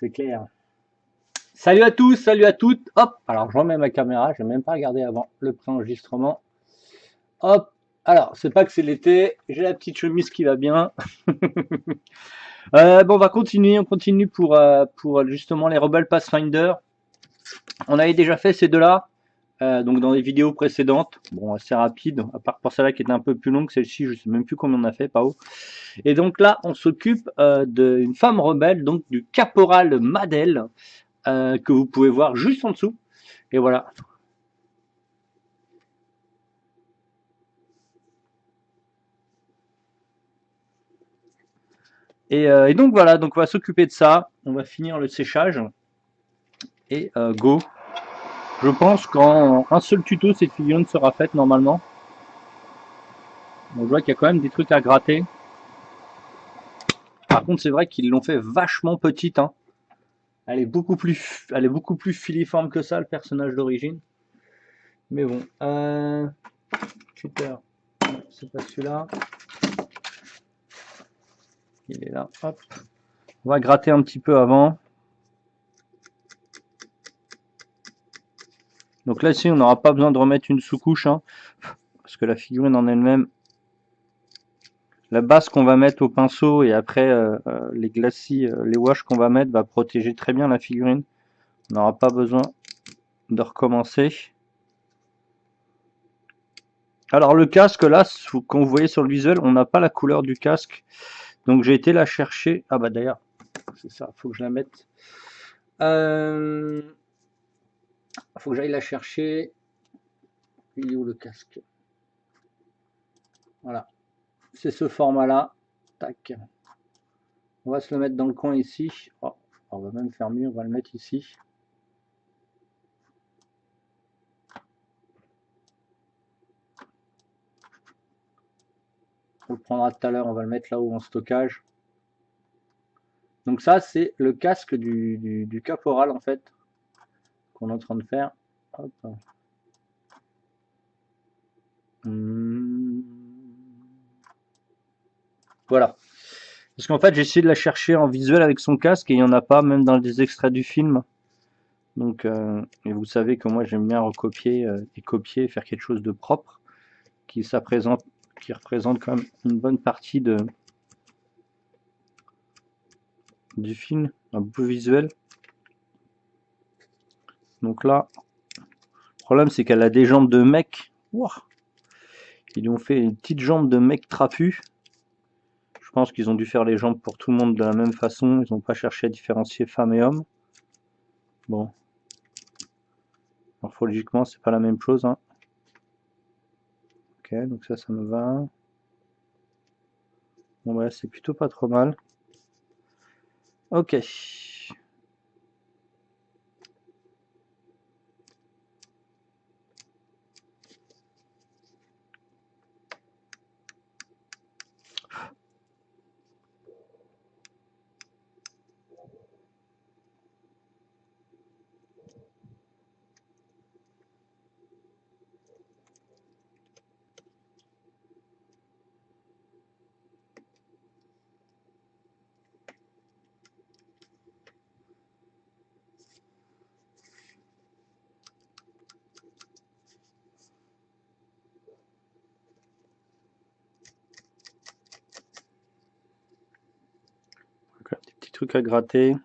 c'est clair. Salut à tous, salut à toutes. Hop, alors je remets ma caméra, je n'ai même pas regardé avant le préenregistrement. Hop, alors c'est pas que c'est l'été, j'ai la petite chemise qui va bien. Bon, on continue pour justement les Rebel Pathfinder. On avait déjà fait ces deux-là, donc dans les vidéos précédentes. Bon, assez rapide, à part pour celle-là qui était un peu plus longue, celle-ci je sais même plus combien on a fait, pas haut. Et donc là, on s'occupe d'une femme rebelle, donc du caporal Madel, que vous pouvez voir juste en dessous. Et voilà. Et donc voilà, donc on va s'occuper de ça. On va finir le séchage. Et go. Je pense qu'en un seul tuto, cette figurine sera faite normalement. On voit qu'il y a quand même des trucs à gratter. Par contre, c'est vrai qu'ils l'ont fait vachement petite. Hein. Elle est beaucoup plus filiforme que ça, le personnage d'origine. Mais bon. Shooter. C'est pas celui-là. Il est là. Hop. On va gratter un petit peu avant. Donc là, ici, on n'aura pas besoin de remettre une sous-couche. Hein, parce que la figurine en elle-même, la base qu'on va mettre au pinceau et après les glacis, les washes qu'on va mettre va protéger très bien la figurine. On n'aura pas besoin de recommencer. Alors le casque là, comme vous voyez sur le visuel, on n'a pas la couleur du casque. Donc j'ai été la chercher. Ah bah d'ailleurs, c'est ça, faut que je la mette. Faut que j'aille la chercher. Il est où le casque? Voilà. C'est ce format là. Tac. On va se le mettre dans le coin ici. Oh, on va même faire mieux, on va le mettre ici. On le prendra tout à l'heure, on va le mettre là-haut en stockage. Donc ça, c'est le casque du caporal en fait, qu'on est en train de faire. Hop. Voilà. Parce qu'en fait, j'ai essayé de la chercher en visuel avec son casque et il n'y en a pas, même dans les extraits du film. Donc, et vous savez que moi, j'aime bien recopier et copier, faire quelque chose de propre, qui représente quand même une bonne partie du film, un beau visuel. Donc là, le problème, c'est qu'elle a des jambes de mec. Wow. Ils lui ont fait une petite jambe de mec trapu. Je pense qu'ils ont dû faire les jambes pour tout le monde de la même façon. Ils n'ont pas cherché à différencier femmes et hommes. Bon. Morphologiquement, c'est pas la même chose. Hein. Ok, donc ça me va. Bon, ouais, c'est plutôt pas trop mal. Ok. Des petits trucs à gratter.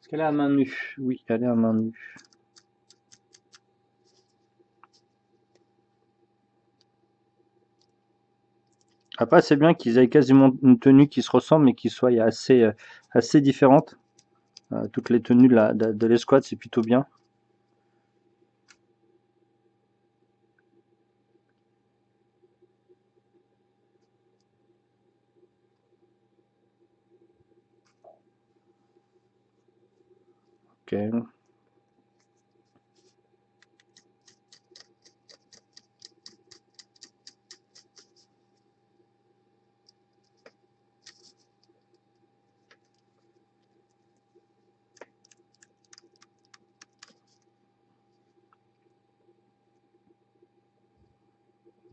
Est-ce qu'elle est à main nue? Oui, elle est à main nue. Après, c'est bien qu'ils aient quasiment une tenue qui se ressemble, mais qui soit assez différente. Toutes les tenues de l'escouade, c'est plutôt bien. Ok.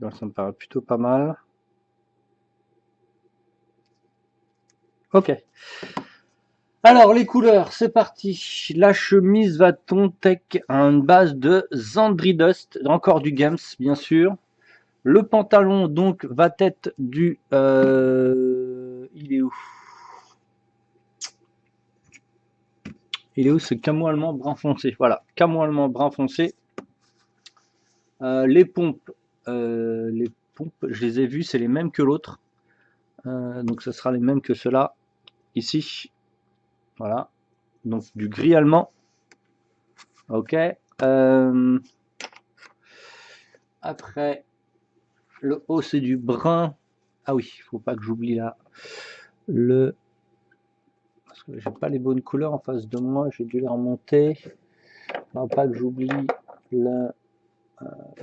Donc, ça me paraît plutôt pas mal. Ok. Alors, les couleurs, c'est parti. La chemise va tech à une base de Zandri Dust, encore du Games, bien sûr. Le pantalon, donc, va être du... il est où? Il est où ce camo allemand brun foncé? Voilà, camo allemand brun foncé. Les pompes, je les ai vues, c'est les mêmes que l'autre. Donc, ce sera les mêmes que ceux-là, ici. Voilà. Donc, du gris allemand. Ok. Après, le haut, c'est du brun. Ah oui, il faut pas que j'oublie là. Parce que j'ai pas les bonnes couleurs en face de moi, j'ai dû les remonter. Non, pas que j'oublie la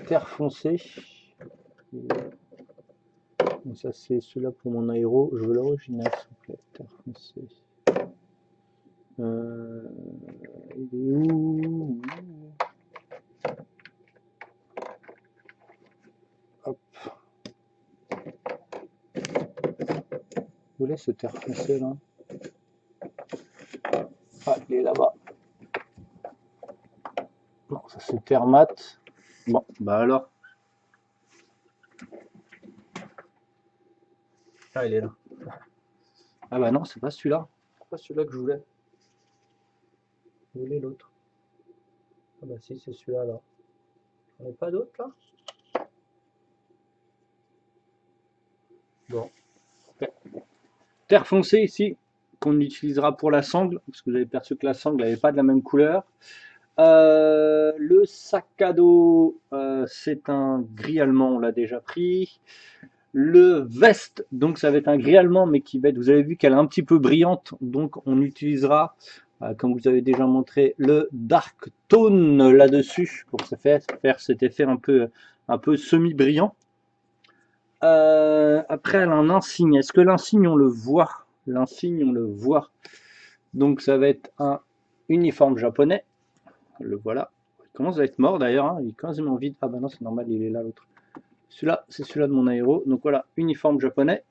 terre foncée. Donc ça, c'est celui-là pour mon aéro. Je veux l'original, s'il vous plaît. Terre foncée. Il est où? Hop. Où est ce terre foncé là? Ah, il est là-bas. Bon, ça c'est terre mat. Bon, bah alors. Ah, il est là. Ah bah non, c'est pas celui-là. C'est pas celui-là que je voulais. Je voulais l'autre. Ah bah si, c'est celui-là là. J'en ai pas d'autre là? Bon. Okay. Terre foncée ici, qu'on utilisera pour la sangle, parce que vous avez perçu que la sangle n'avait pas de la même couleur. Le sac à dos, c'est un gris allemand, on l'a déjà pris. Le veste, donc ça va être un gris allemand, mais qui va être, vous avez vu qu'elle est un petit peu brillante, donc on utilisera, comme vous avez déjà montré, le dark tone là-dessus, pour faire cet effet un peu semi-brillant. Après, elle a un insigne. Est-ce que l'insigne, on le voit? L'insigne, on le voit. Donc, ça va être un uniforme japonais. Le voilà. Il commence à être mort d'ailleurs. Hein. Il est quasiment vide. Ah bah non, c'est normal, il est là l'autre. Celui-là, c'est celui-là de mon aéro. Donc voilà, uniforme japonais.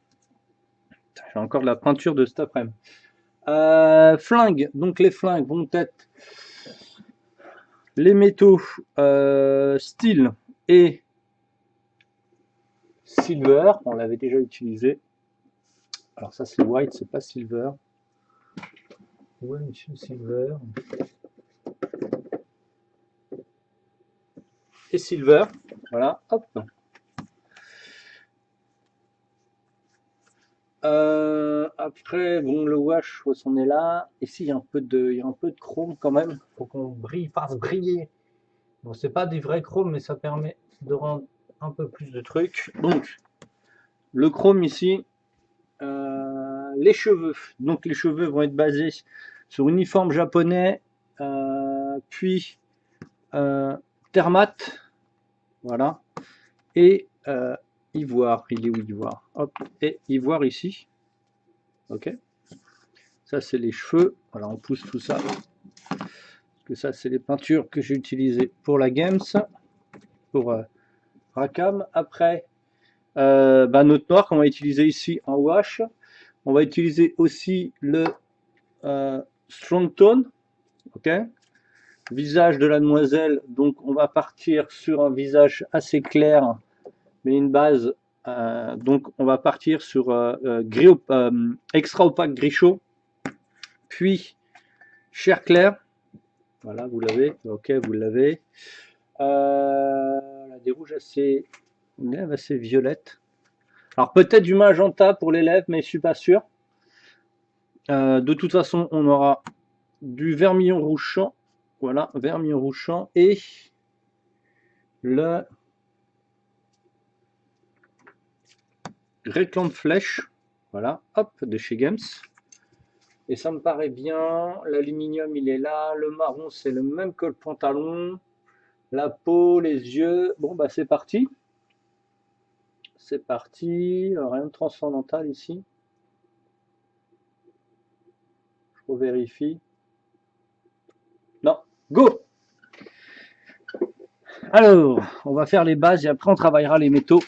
J'ai encore de la peinture de cet après-midi. Flingues. Donc les flingues vont être les métaux steel et silver. On l'avait déjà utilisé. Alors ça c'est white, c'est pas silver. Ouais, monsieur silver. Et silver. Voilà, hop. Après, bon, le wash, on est là. Ici, il y a un peu de chrome quand même. Faut qu'on fasse briller. Bon, c'est pas du vrai chrome, mais ça permet de rendre un peu plus de trucs. Donc, le chrome ici, les cheveux. Donc, les cheveux vont être basés sur uniforme japonais, puis thermat, voilà, et ivoire. Il est où ivoire? Hop, et ivoire ici. Ok. Ça, c'est les cheveux. Voilà, on pousse tout ça. Parce que ça, c'est les peintures que j'ai utilisées pour la Games, pour Racam. Après, notre noir qu'on va utiliser ici en wash. On va utiliser aussi le Strong Tone. Ok. Visage de la demoiselle. Donc, on va partir sur un visage assez clair, mais une base. Donc, on va partir sur gris, extra opaque gris chaud. Puis, chair claire. Voilà, vous l'avez. Ok, vous l'avez. Des rouges assez, une lèvre assez violette. Alors peut-être du magenta pour les lèvres, mais je suis pas sûr. De toute façon, on aura du vermillon rouge champ. Voilà, vermillon rouge champ et le réclame flèche. Voilà, hop, de chez Games. Et ça me paraît bien. L'aluminium, il est là. Le marron, c'est le même que le pantalon. La peau, les yeux. Bon, bah c'est parti. C'est parti. Rien de transcendantal ici. Je vérifie. Non, go! Alors, on va faire les bases et après on travaillera les métaux.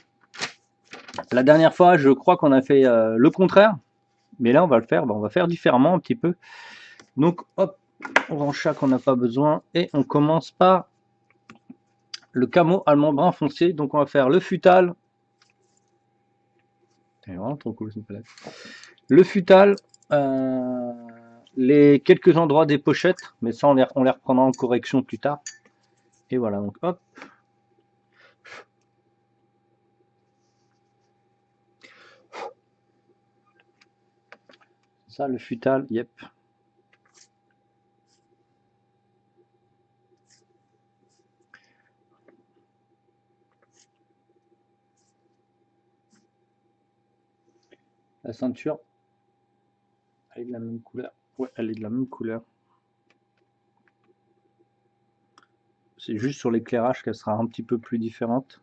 La dernière fois, je crois qu'on a fait le contraire. Mais là, on va le faire, on va faire différemment un petit peu. Donc, hop, on range ça qu'on n'a pas besoin. Et on commence par le camo allemand brun foncé. Donc, on va faire le futal. C'est vraiment trop cool cette palette. Le futal, les quelques endroits des pochettes, mais ça, on les reprendra en correction plus tard. Et voilà, donc hop. Ça, le futal, yep. La ceinture, elle est de la même couleur. Ouais, elle est de la même couleur. C'est juste sur l'éclairage qu'elle sera un petit peu plus différente.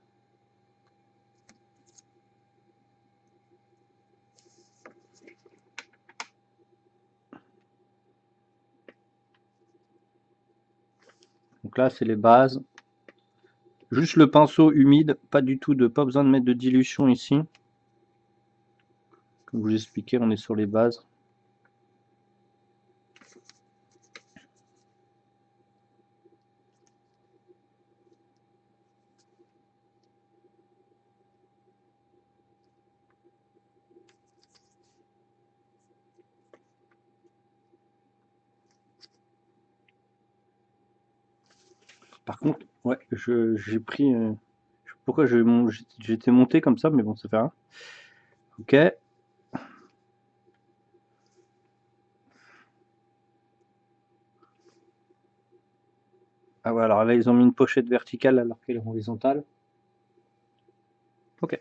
Donc là, c'est les bases. Juste le pinceau humide, pas du tout pas besoin de mettre de dilution ici. Comme je vous expliquais, on est sur les bases. Par contre, ouais, j'ai pris. Pourquoi j'étais monté comme ça, mais bon, ça fait rien. Ok. Ah ouais, alors là, ils ont mis une pochette verticale alors qu'elle est horizontale. Ok.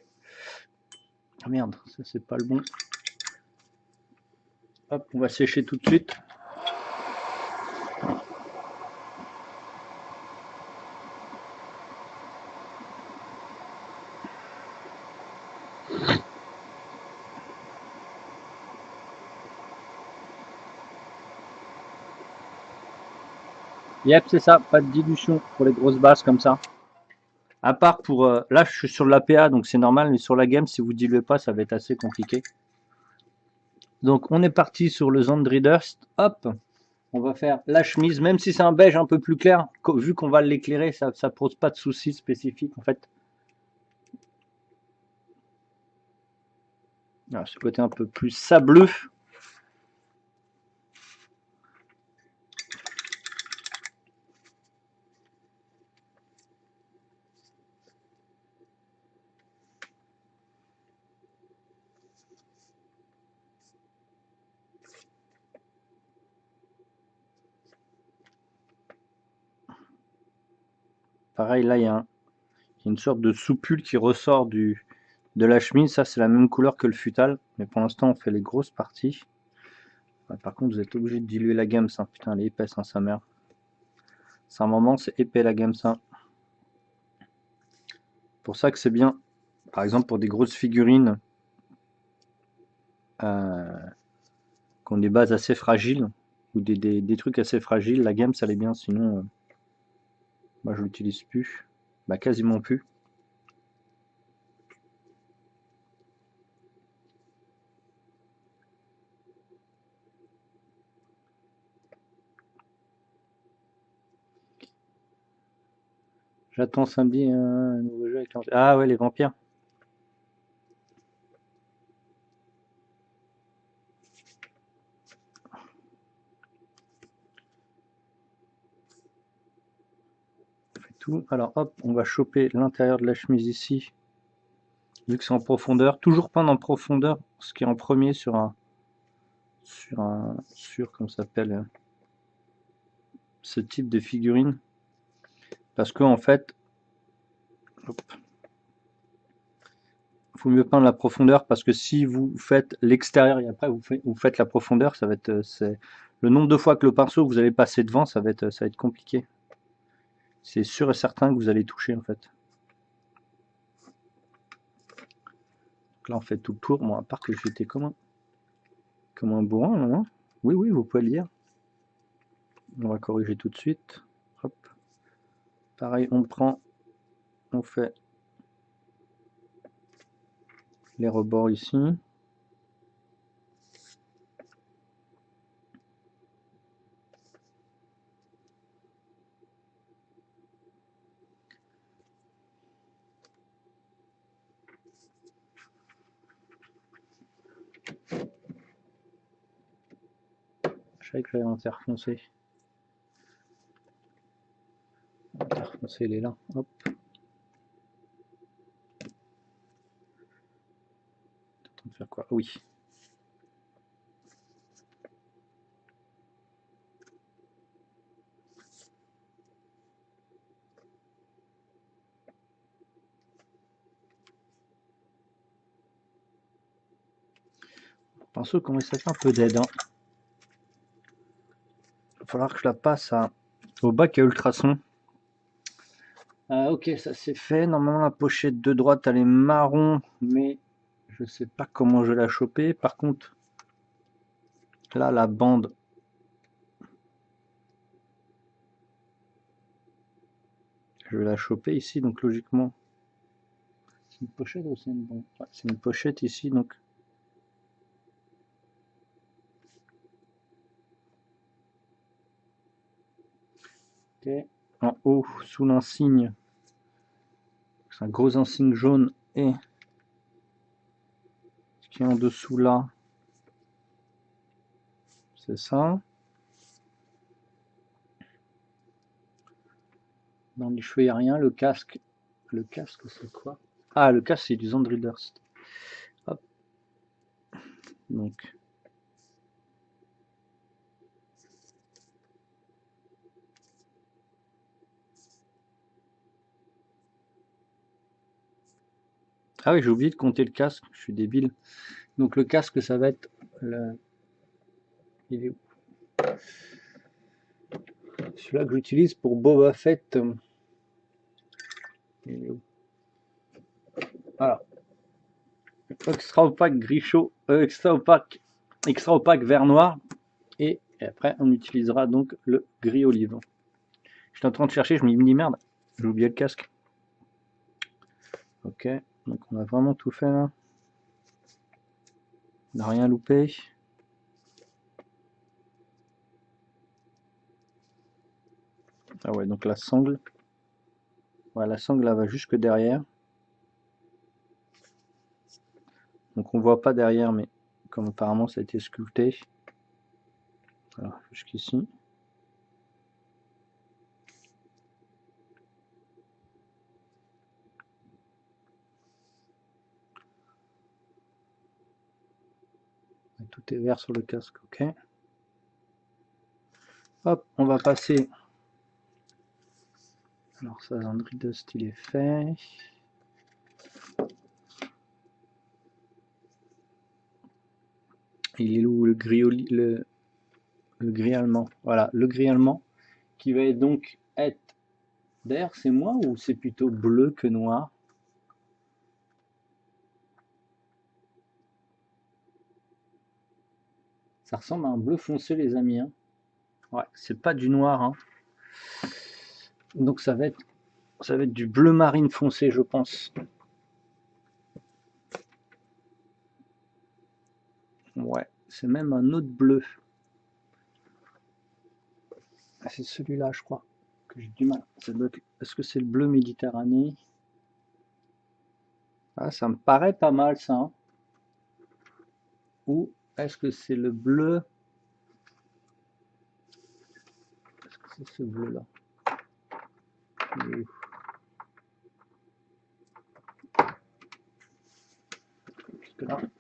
Ah merde, ça c'est pas le bon. Hop, on va sécher tout de suite. Yep, c'est ça, pas de dilution pour les grosses bases comme ça. À part pour... là, je suis sur l'APA, donc c'est normal, mais sur la gamme, si vous diluez pas, ça va être assez compliqué. Donc, on est parti sur le Zandridust. Hop, on va faire la chemise, même si c'est un beige un peu plus clair, vu qu'on va l'éclairer, ça ne pose pas de soucis spécifiques, en fait. Alors, ce côté un peu plus sableux. Pareil, là, il y a une sorte de soupule qui ressort de la chemise. Ça, c'est la même couleur que le futal. Mais pour l'instant, on fait les grosses parties. Ouais, par contre, vous êtes obligé de diluer la gamme, ça. Putain, elle est épaisse, hein, sa mère. C'est un moment, c'est épais la gamme, ça. Pour ça que c'est bien. Par exemple, pour des grosses figurines qui ont des bases assez fragiles, ou des trucs assez fragiles, la gamme, ça l'est bien. Sinon, moi, je l'utilise plus. Bah, quasiment plus. J'attends samedi un nouveau jeu avec Ah ouais, les vampires. On fait tout. Alors hop, on va choper l'intérieur de la chemise ici. Vu que c'est en profondeur, toujours peindre en profondeur, ce qui est en premier sur comment ça s'appelle, ce type de figurine. Parce que en fait, hop, faut mieux peindre la profondeur parce que si vous faites l'extérieur et après vous faites la profondeur, ça va être c'est le nombre de fois que le pinceau vous allez passer devant, ça va être compliqué. C'est sûr et certain que vous allez toucher en fait. Donc là on fait tout le tour, bon à part que j'étais comme un bourrin là, non? Oui oui vous pouvez le dire. On va corriger tout de suite. Hop. Pareil on prend, on fait les rebords ici. Je savais que j'avais un terre foncé. Le terre foncé, il est là. Hop. Attends de faire quoi? Oui. Le pinceau commence à faire un peu d'aide. Hein. Il va falloir que je la passe au bac à ultrasons. Ok, ça c'est fait. Normalement, la pochette de droite, elle est marron, mais je sais pas comment je vais la choper. Par contre, là, la bande, je vais la choper ici, donc logiquement. C'est une pochette ou c'est une bande? Ouais, c'est une pochette ici, donc. Ok. En haut, sous l'insigne, c'est un gros insigne jaune et ce qui est en dessous là, c'est ça. Dans les cheveux, il n'y a rien. Le casque, c'est quoi? Ah, le casque, c'est du Zandridurst. Hop. Donc. Ah oui, j'ai oublié de compter le casque, je suis débile. Donc le casque, ça va être le... Il est où? Celui-là que j'utilise pour Boba Fett. Il est où? Voilà. Extra opaque gris chaud, extra opaque vert noir. Et après, on utilisera donc le gris olive. J'étais en train de chercher, je me dis merde, j'ai oublié le casque. Ok, donc on a vraiment tout fait là. On n'a rien loupé. Ah ouais, donc la sangle. Ouais, la sangle elle va jusque derrière. Donc on voit pas derrière, mais comme apparemment ça a été sculpté. Voilà, jusqu'ici. Tout est vert sur le casque, ok. Hop, on va passer. Alors ça, Zandridust, il est fait. Il est où le gris, le gris allemand? Voilà, le gris allemand qui va donc être. D'ailleurs, c'est moi ou c'est plutôt bleu que noir? Ça ressemble à un bleu foncé, les amis. Hein. Ouais, c'est pas du noir. Hein. Donc ça va être du bleu marine foncé, je pense. Ouais, c'est même un autre bleu. C'est celui-là, je crois, que j'ai du mal. Est-ce que c'est le bleu Méditerranée? Ah, ça me paraît pas mal, ça. Hein. Ou est-ce que c'est le bleu? Est-ce que c'est ce bleu-là?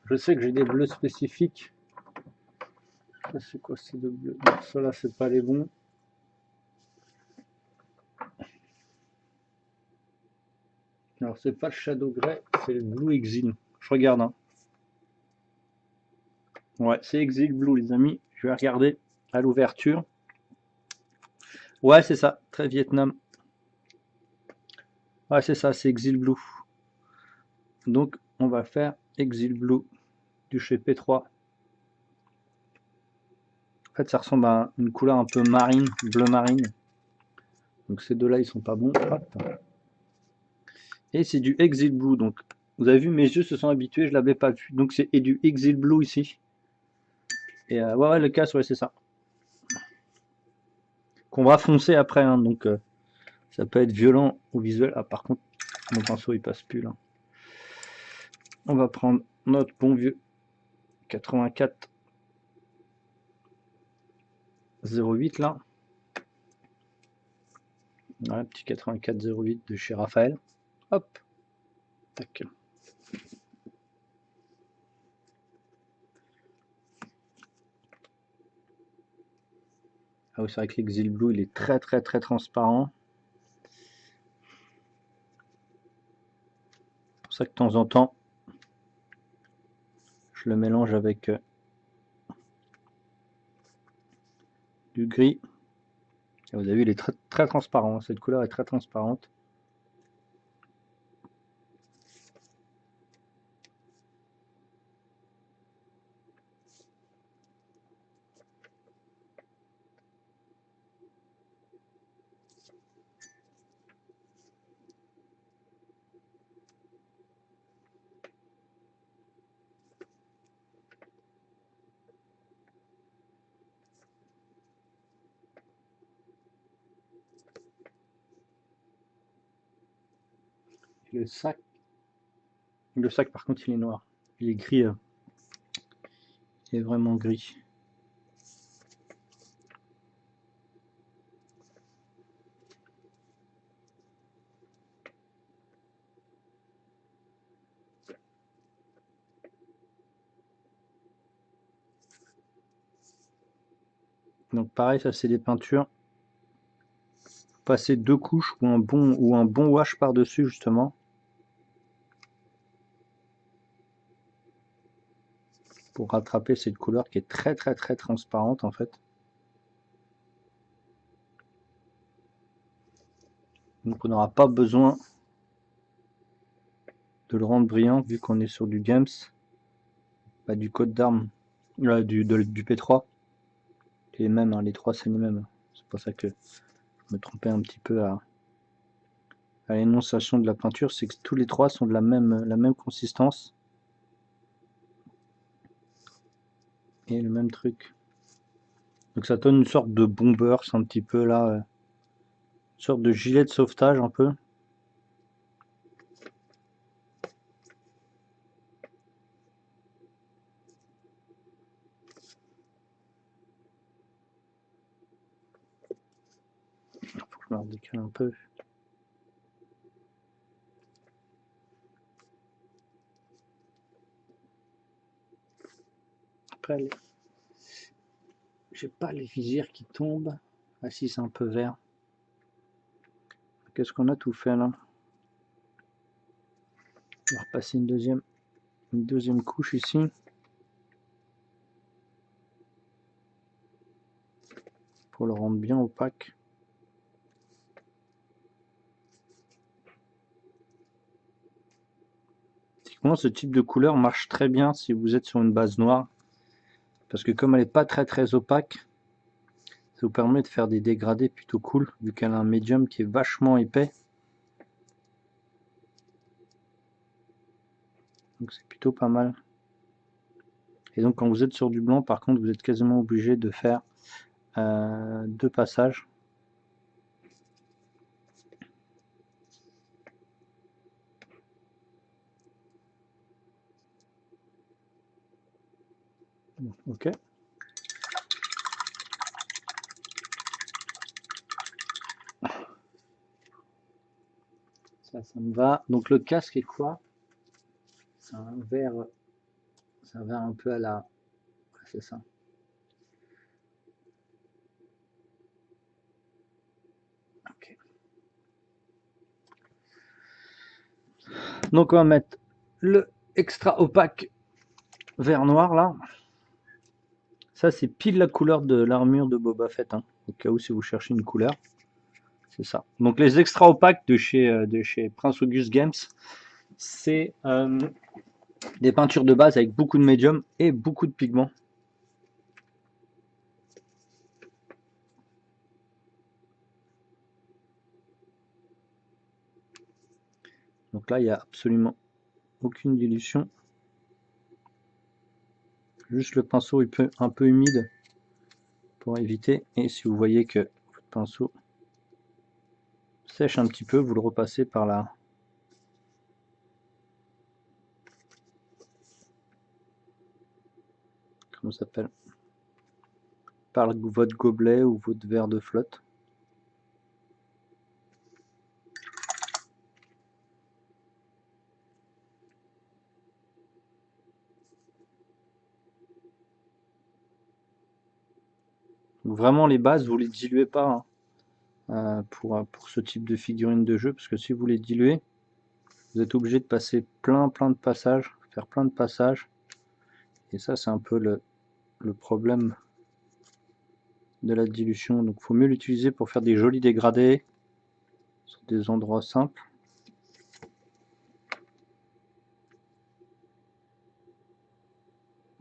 Je sais que j'ai des bleus spécifiques. Ça, c'est quoi ces deux bleus? Non, ceux-là, c'est pas les bons. Alors, c'est pas le Shadow Grey, c'est le Blue Exil. Je regarde. Hein. Ouais, c'est Exil Blue, les amis. Je vais regarder à l'ouverture. Ouais, c'est ça. Très Vietnam. Ouais, c'est ça, c'est Exil Blue. Donc, on va faire Exil Blue du chez P3. En fait, ça ressemble à une couleur un peu marine, bleu marine. Donc, ces deux-là, ils sont pas bons. Hop. Et c'est du Exil Blue. Donc, vous avez vu, mes yeux se sont habitués, je l'avais pas vu. Donc, c'est du Exil Blue ici. Et ouais, le casque, ouais, c'est ça. Qu'on va foncer après. Hein, donc, ça peut être violent au visuel. Ah, par contre, mon pinceau, il passe plus là. On va prendre notre bon vieux 84. 08 là. Voilà, petit 84-08 de chez Raphaël. Hop. Tac. Ah oui, c'est vrai que l'Exil Blue, il est très transparent. C'est pour ça que de temps en temps, je le mélange avec du gris. Et vous avez vu, il est très transparent. Cette couleur est très transparente. Et le sac par contre, il est noir. Il est gris. Il est vraiment gris. Donc pareil, ça c'est des peintures. Passer 2 couches ou un bon wash par-dessus justement. Pour rattraper cette couleur qui est très transparente en fait. Donc on n'aura pas besoin de le rendre brillant vu qu'on est sur du Games, pas du code d'armes, du P3. Les mêmes, hein, les trois c'est les mêmes. C'est pour ça que je me trompais un petit peu à l'énonciation de la peinture, c'est que tous les trois sont de la même consistance. Et le même truc. Donc ça donne une sorte de bomber, c'est un petit peu là, une sorte de gilet de sauvetage un peu. Faut que je me redécale un peu. Après, j'ai pas les visières qui tombent. Ah si, c'est un peu vert. Qu'est-ce qu'on a tout fait là? On va repasser une deuxième couche ici. Pour le rendre bien opaque. Typiquement, ce type de couleur marche très bien si vous êtes sur une base noire. Parce que comme elle n'est pas très opaque, ça vous permet de faire des dégradés plutôt cool, vu qu'elle a un médium qui est vachement épais. Donc c'est plutôt pas mal. Et donc quand vous êtes sur du blanc, par contre, vous êtes quasiment obligé de faire 2 passages. Ok. Ça me va. Donc le casque est quoi? C'est un vert un peu à la... C'est ça. Ok. Donc on va mettre le extra opaque vert noir là. Ça c'est pile la couleur de l'armure de Boba Fett, hein, au cas où si vous cherchez une couleur. C'est ça. Donc les extra opaques de chez Prince Auguste Games, c'est des peintures de base avec beaucoup de médium et beaucoup de pigments. Donc là, il n'y a absolument aucune dilution. Juste le pinceau un peu humide pour éviter. Et si vous voyez que votre pinceau sèche un petit peu, vous le repassez par la... Comment ça s'appelle? par votre gobelet ou votre verre de flotte. Donc vraiment les bases, vous les diluez pas hein, pour ce type de figurine de jeu, parce que si vous les diluez, vous êtes obligé de passer plein de passages, faire plein de passages, et ça c'est un peu le problème de la dilution. Donc il faut mieux l'utiliser pour faire des jolis dégradés sur des endroits simples.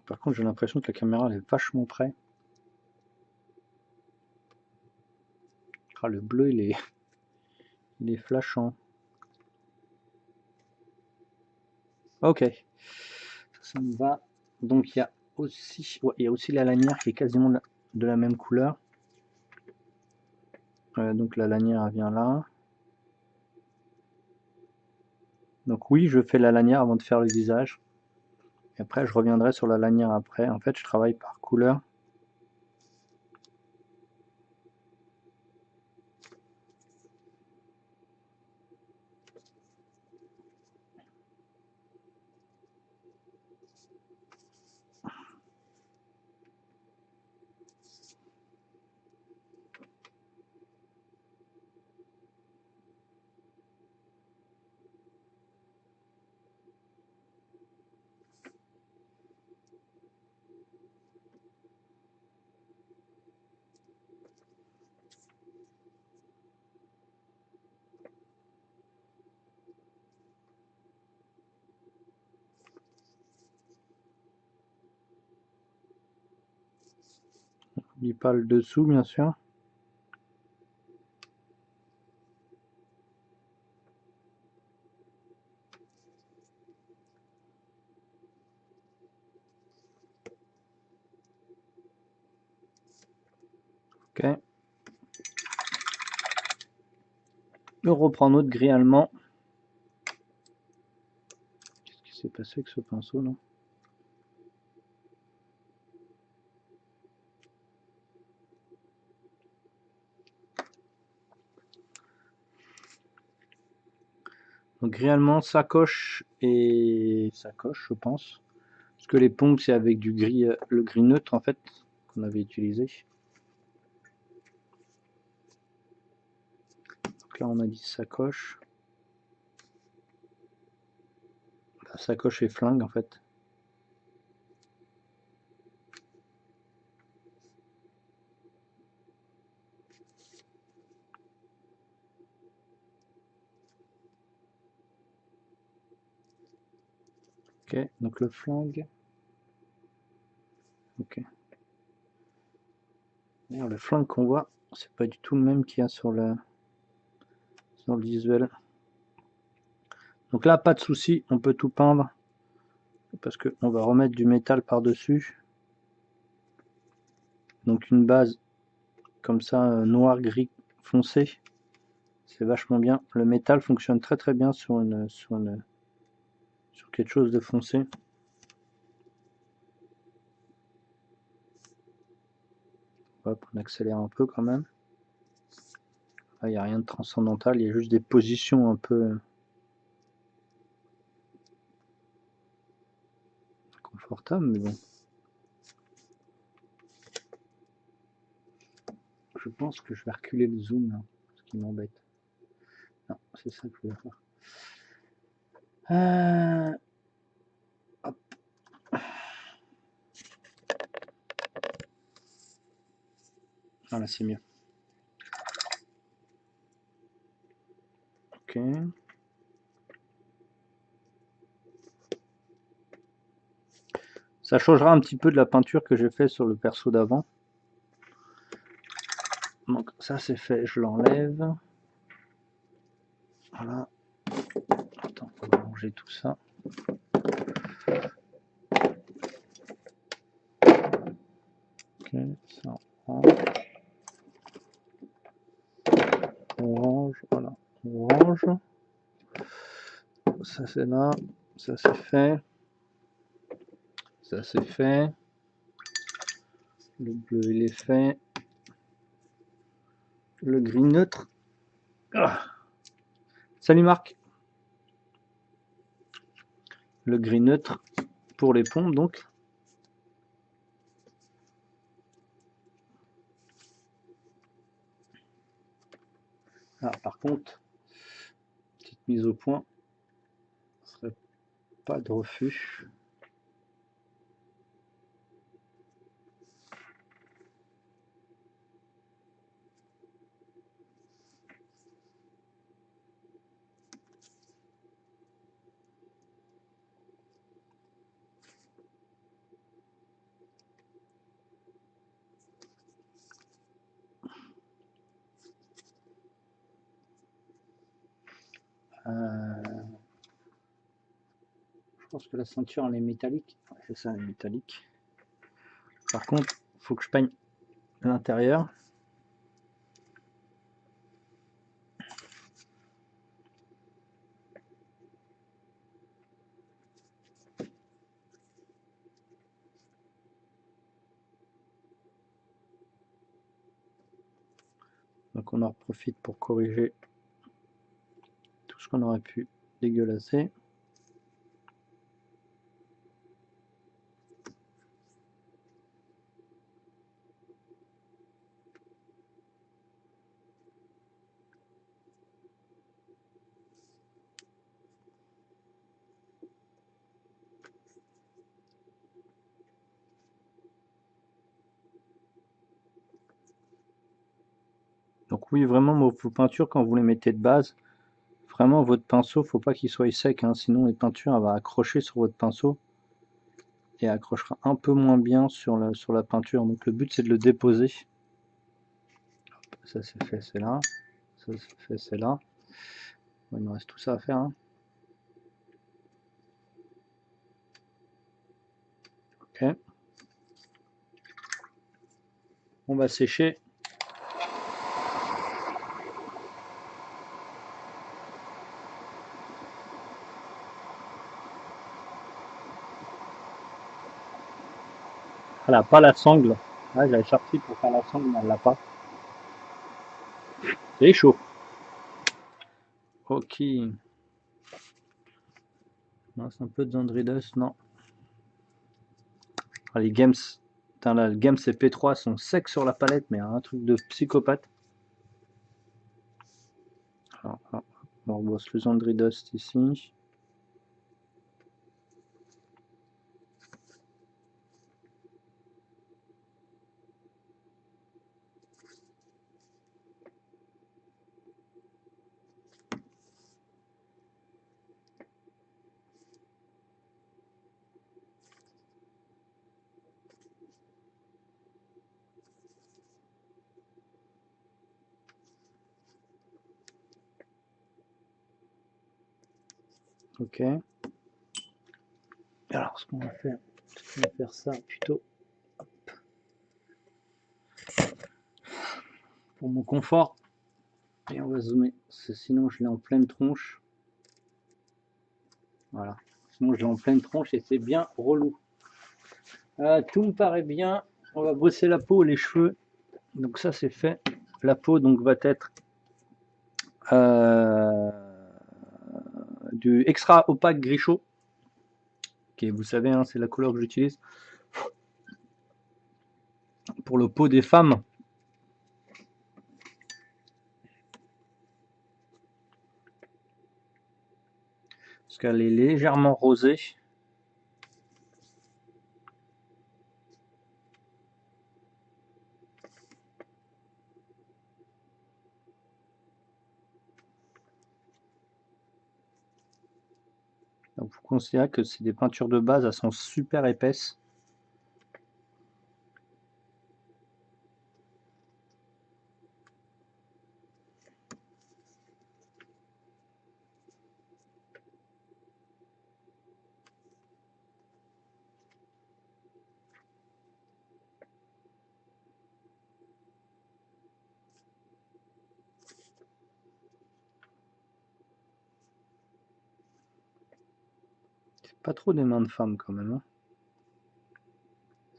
Par contre j'ai l'impression que la caméra elle est vachement près. Ah, le bleu il est flashant. Ok, ça me va. Donc il y a aussi la lanière qui est quasiment de la même couleur. Donc la lanière elle vient là. Donc oui, je fais la lanière avant de faire le visage. Et après je reviendrai sur la lanière après. En fait je travaille par couleur. N'oublie pas le dessous bien sûr. Ok. Je reprends notre gris allemand. Qu'est-ce qui s'est passé avec ce pinceau là? Donc gris allemand, sacoche et sacoche je pense. Parce que les pompes c'est avec du gris, le gris neutre en fait qu'on avait utilisé. Donc là on a dit sacoche. La sacoche et flingue en fait. Ok, donc le flingue. Ok. D'ailleurs, le flingue qu'on voit, c'est pas du tout le même qu'il y a sur le visuel. Donc là, pas de souci, on peut tout peindre parce qu'on va remettre du métal par-dessus. Donc une base comme ça, noir, gris foncé, c'est vachement bien. Le métal fonctionne très bien sur quelque chose de foncé. Hop, on accélère un peu quand même. Là, il n'y a rien de transcendantal, il y a juste des positions un peu confortables, mais bon. Je pense que je vais reculer le zoom là, ce qui m'embête. Non, c'est ça que je voulais faire. Hop. Voilà, c'est mieux. Ok. Ça changera un petit peu de la peinture que j'ai fait sur le perso d'avant. Donc ça c'est fait, je l'enlève. Voilà. Attends, on va ranger tout ça. Ok, ça on range, voilà, on range. Ça c'est là, ça c'est fait. Ça c'est fait. Le bleu il est fait. Le gris neutre. Ah. Salut Marc. Le gris neutre pour les pompes donc. Ah, par contre, petite mise au point, ce serait pas de refus. Je pense que la ceinture elle est métallique. Ouais, c'est ça, elle est métallique. Par contre, il faut que je peigne l'intérieur. Donc on en profite pour corriger tout ce qu'on aurait pu dégueulasser. Donc oui, vraiment vos peintures quand vous les mettez de base, vraiment votre pinceau, faut pas qu'il soit sec, hein, sinon les peintures elle va accrocher sur votre pinceau et accrochera un peu moins bien sur la peinture. Donc le but c'est de le déposer. Hop, ça c'est fait, c'est là. Ça c'est fait, c'est là. Bon, il me reste tout ça à faire. Hein. Ok. On va sécher. Elle n'a pas la sangle. Ah, j'avais sorti pour faire la sangle, mais elle l'a pas. C'est chaud. Ok. Il reste un peu de Zandridos, non. Ah, les games, putain, là, le games et P3 sont secs sur la palette, mais un truc de psychopathe. Alors, on rebosse le Zandridos ici. Ok. Alors, ce qu'on va faire ça plutôt pour mon confort. Et on va zoomer. Sinon, je l'ai en pleine tronche. Voilà. Sinon, je l'ai en pleine tronche et c'est bien relou. Tout me paraît bien. On va brosser la peau, les cheveux. Donc ça, c'est fait. La peau donc va être euh, du extra opaque gris chaud. Qui, vous savez, hein, c'est la couleur que j'utilise pour le peau des femmes. Parce qu'elle est légèrement rosée. Donc vous considérez que c'est des peintures de base, elles sont super épaisses. Pas trop des mains de femme quand même. Hein.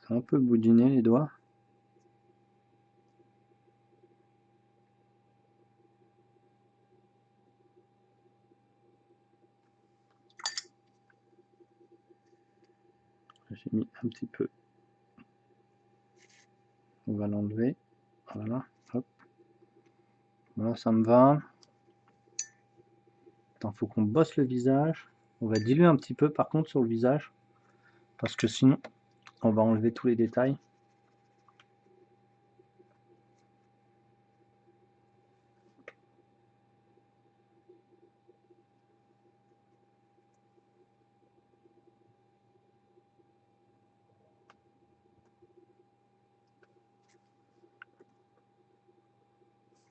C'est un peu boudiné les doigts. J'ai mis un petit peu. On va l'enlever. Voilà. Hop. Voilà, ça me va. Attends, faut qu'on bosse le visage. On va diluer un petit peu par contre sur le visage. Parce que sinon, on va enlever tous les détails.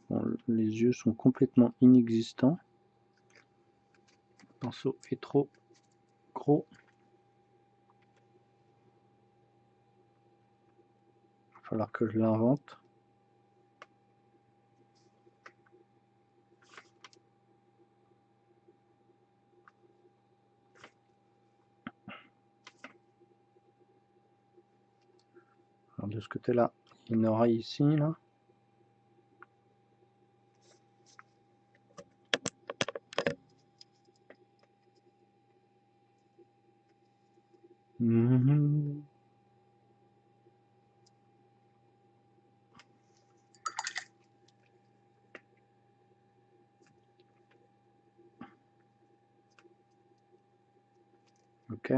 Bon, les yeux sont complètement inexistants. Le pinceau est trop gros. Il va falloir que je l'invente. Alors de ce côté-là, il y a une oreille ici, là. Mmh. Ok.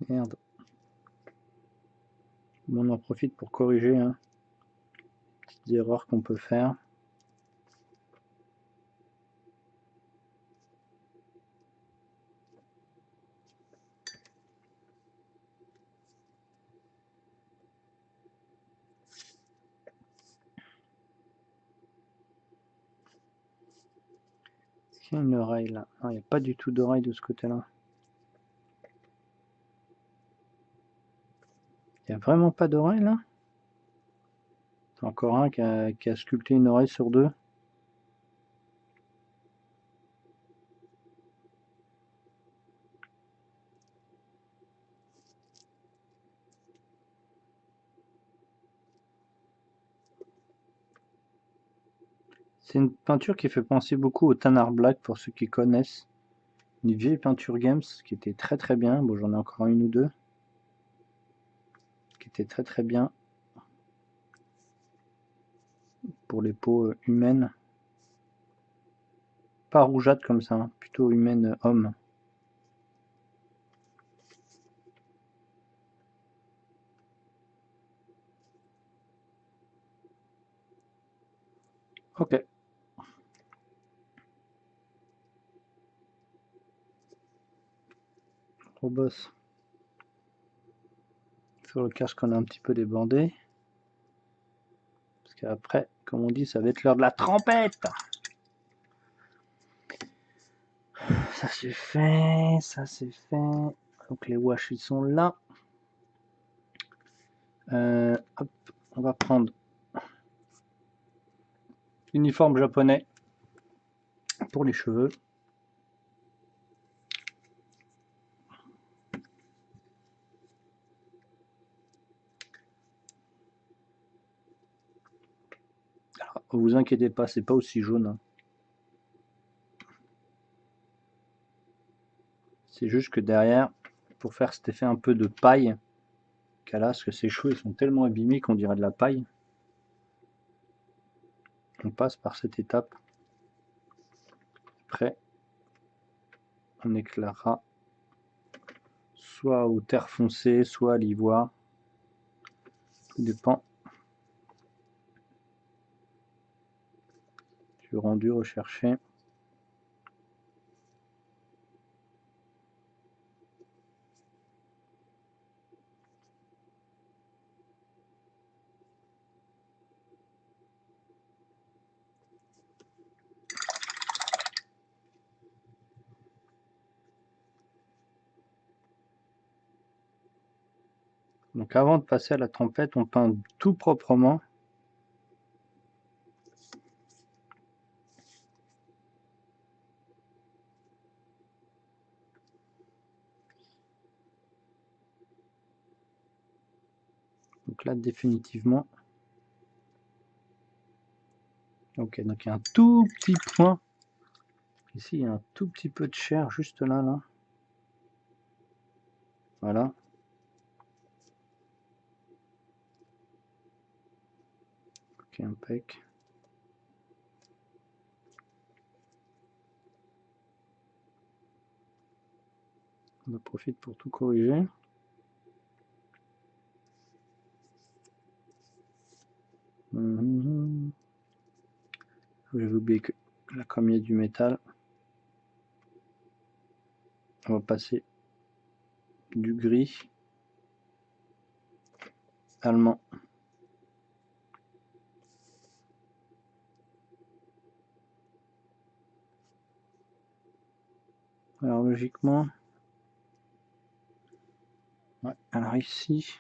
Merde. Bon, on en profite pour corriger, hein, petites erreurs qu'on peut faire. Est-ce qu'il y a une oreille là? Non, il n'y a pas du tout d'oreille de ce côté-là. Il n'y a vraiment pas d'oreille là? Encore un qui a sculpté une oreille sur deux. C'est une peinture qui fait penser beaucoup au Tanner Black pour ceux qui connaissent. Une vieille peinture Games qui était très très bien. Bon, j'en ai encore une ou deux. Qui était très très bien. Pour les peaux humaines. Pas rougeâtre comme ça, hein, plutôt humaine homme. Ok. On bosse sur le casque qu'on a un petit peu débandé. Parce qu'après, comme on dit, ça va être l'heure de la trompette. Ça c'est fait, ça c'est fait. Donc les wash ils sont là. Hop, on va prendre l'uniforme japonais pour les cheveux. Alors, vous inquiétez pas, c'est pas aussi jaune, hein. C'est juste que derrière, pour faire cet effet un peu de paille qu'elle a, parce que ses cheveux ils sont tellement abîmés qu'on dirait de la paille. On passe par cette étape. Après, on éclairera soit au terre foncé, soit à l'ivoire. Tout dépend du rendu recherché. Donc avant de passer à la trompette, on peint tout proprement. Donc là définitivement, on Ok, donc il y a un tout petit point. Ici, il y a un tout petit peu de chair juste là, là. Voilà. Ok, impec. On en profite pour tout corriger. J'avais oublié que là, comme il y a du métal, on va passer du gris allemand. Alors logiquement, ouais, alors ici,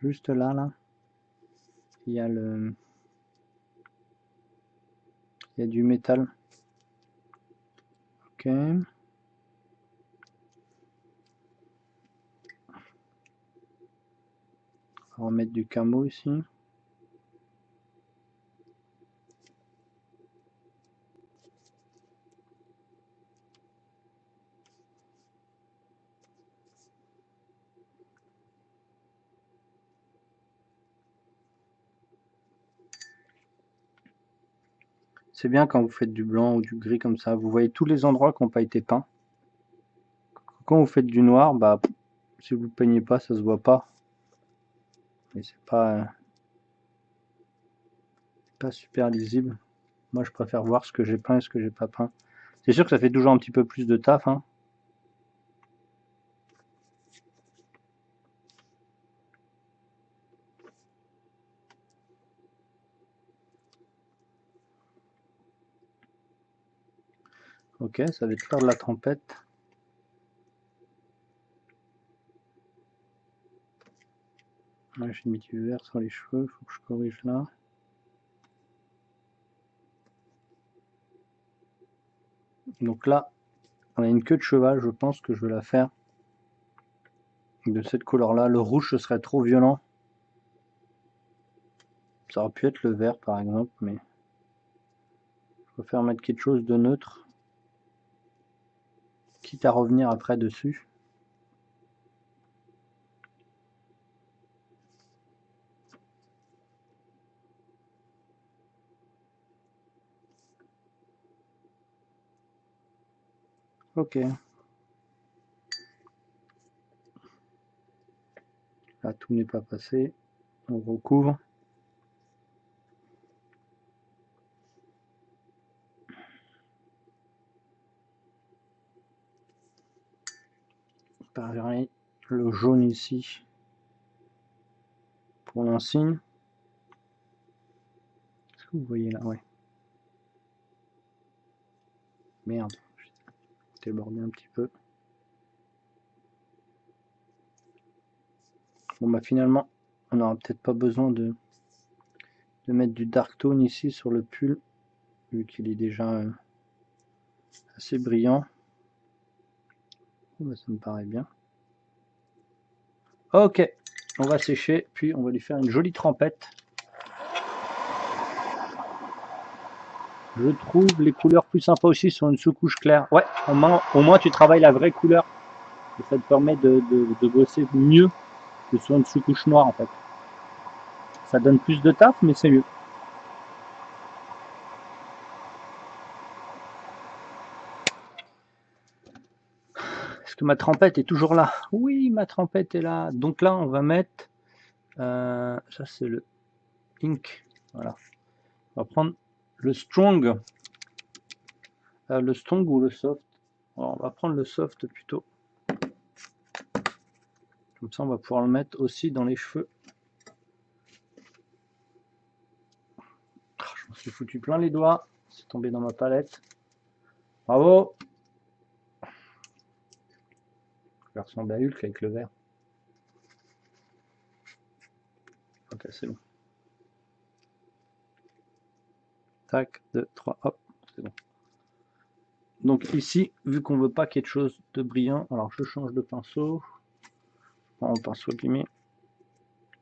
juste là, là, il y a du métal. Ok. On va remettre du camo ici. C'est bien quand vous faites du blanc ou du gris comme ça, vous voyez tous les endroits qui n'ont pas été peints. Quand vous faites du noir, bah, si vous ne peignez pas, ça se voit pas. Et c'est pas super lisible. Moi, je préfère voir ce que j'ai peint et ce que j'ai pas peint. C'est sûr que ça fait toujours un petit peu plus de taf, hein. Ok, ça va être faire de la tempête. Ouais, j'ai mis du vert sur les cheveux, il faut que je corrige là. Donc là, on a une queue de cheval, je pense que je vais la faire de cette couleur là. Le rouge, ce serait trop violent. Ça aurait pu être le vert par exemple, mais je préfère mettre quelque chose de neutre, quitte à revenir après dessus. Ok. Là, tout n'est pas passé. On recouvre. Pareil, le jaune ici pour l'insigne. Est-ce que vous voyez là? Ouais. Merde, j'ai débordé un petit peu. Bon bah finalement, on n'aura peut-être pas besoin de mettre du dark tone ici sur le pull, vu qu'il est déjà assez brillant. Bah, ça me paraît bien. Ok, on va sécher, puis on va lui faire une jolie trempette. Je trouve les couleurs plus sympas aussi sur une sous-couche claire. Ouais, au moins tu travailles la vraie couleur. Et ça te permet de bosser mieux que sur une sous-couche noire en fait. Ça donne plus de taf, mais c'est mieux. Est-ce que ma trempette est toujours là? Oui, ma trempette est là. Donc là, on va mettre... ça, c'est le ink. Voilà. On va prendre le strong. Le strong ou le soft? Alors, on va prendre le soft plutôt. Comme ça, on va pouvoir le mettre aussi dans les cheveux. Je m'en suis foutu plein les doigts. C'est tombé dans ma palette. Bravo! Je vais ressembler à Hulk avec le vert. Ok, c'est bon. Tac, 2, 3, hop, c'est bon. Donc ici, vu qu'on veut pas quelque chose de brillant, alors je change de pinceau. Je prends un pinceau limé.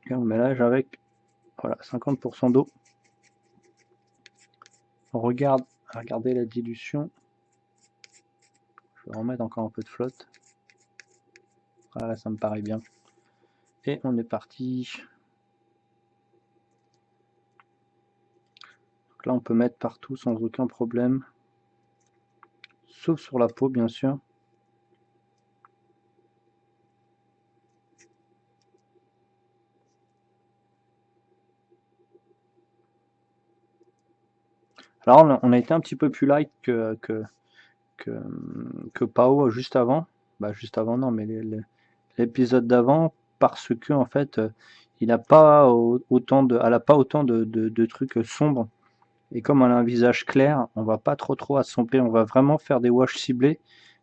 Et on mélange avec, voilà, 50% d'eau. on regarde, regardez la dilution. Je vais remettre encore un peu de flotte. Voilà, ça me paraît bien. Et on est parti. Donc là, on peut mettre partout sans aucun problème. Sauf sur la peau, bien sûr. Alors, on a été un petit peu plus light que Pao juste avant. Bah, juste avant, non, mais l'épisode d'avant, parce que, en fait, il n'a pas autant elle a pas autant de trucs sombres. Et comme elle a un visage clair, on va pas trop assomper, on va vraiment faire des washes ciblés.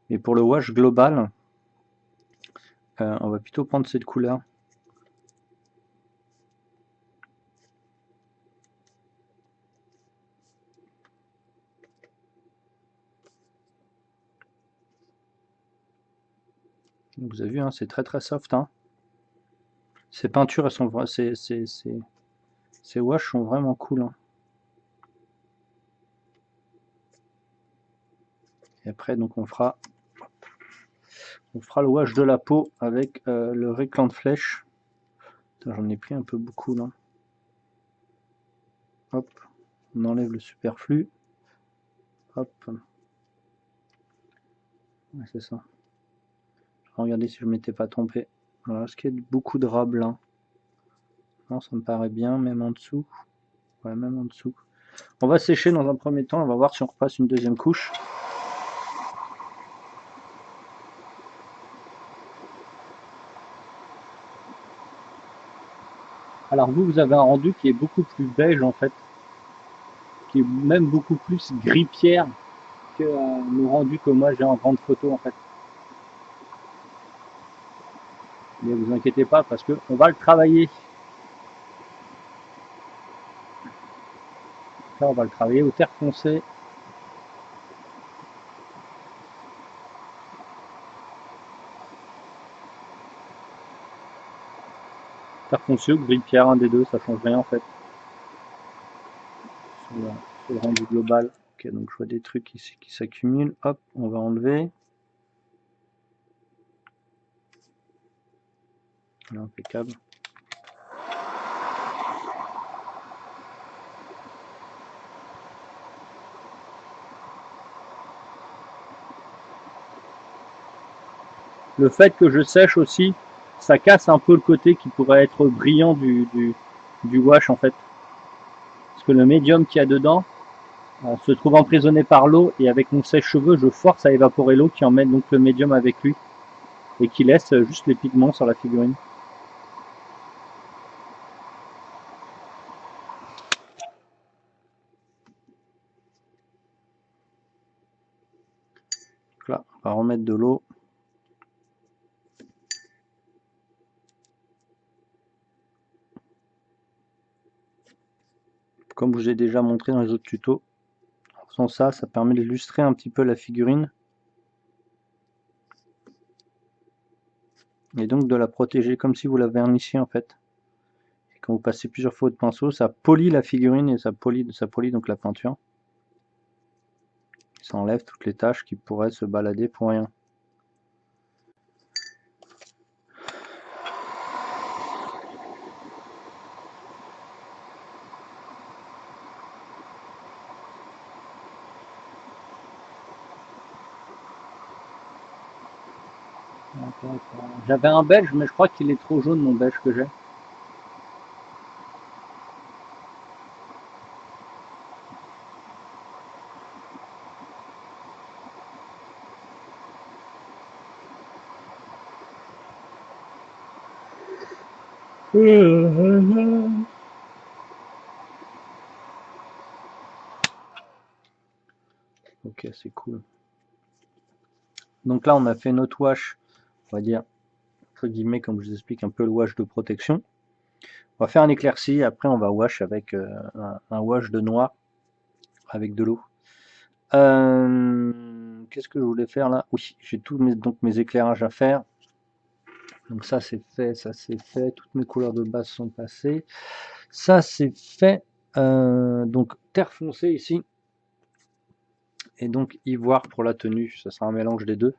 Mais pour le wash global, on va plutôt prendre cette couleur. Vous avez vu, hein, c'est très soft. Hein. Ces peintures, elles sont, ces washes sont vraiment cool. Hein. Et après, donc on fera le wash de la peau avec le réclan de flèche. J'en ai pris un peu beaucoup là. Hop, on enlève le superflu. Hop. Ouais, c'est ça. Regardez si je ne m'étais pas trompé. Voilà, est-ce qu'il y a beaucoup de drap blanc? Non, ça me paraît bien, même en dessous. Ouais, même en dessous. On va sécher dans un premier temps, on va voir si on repasse une deuxième couche. Alors vous avez un rendu qui est beaucoup plus beige en fait, qui est même beaucoup plus gris pierre que le rendu que moi j'ai en grande photo en fait. Mais vous inquiétez pas parce que on va le travailler. Là on va le travailler au terre foncé. Terre foncé ou gris pierre, un des deux, ça change rien en fait. Sur le rendu global. Ok, donc je vois des trucs ici qui s'accumulent. Hop, on va enlever. Voilà, impeccable. Le fait que je sèche aussi, ça casse un peu le côté qui pourrait être brillant du wash en fait. Parce que le médium qu'il y a dedans se trouve emprisonné par l'eau et avec mon sèche-cheveux, je force à évaporer l'eau qui emmène donc le médium avec lui et qui laisse juste les pigments sur la figurine. Donc là, on va remettre de l'eau. Comme je vous ai déjà montré dans les autres tutos, en faisant ça, ça permet d'illustrer un petit peu la figurine et donc de la protéger comme si vous la vernissiez en fait. Et quand vous passez plusieurs fois de pinceau, ça polit la figurine et ça polit donc la peinture. Ça enlève toutes les taches qui pourraient se balader pour rien. J'avais un belge, mais je crois qu'il est trop jaune mon belge que j'ai. Ok, c'est cool. Donc là, on a fait notre wash, on va dire, entre guillemets, comme je vous explique, un peu le wash de protection. On va faire un éclairci, après on va wash avec un wash de noix avec de l'eau. Qu'est-ce que je voulais faire là? Oui, j'ai tous mes éclairages à faire. Donc ça c'est fait, toutes mes couleurs de base sont passées. Ça c'est fait. Donc terre foncée ici. et donc ivoire pour la tenue. Ça sera un mélange des deux.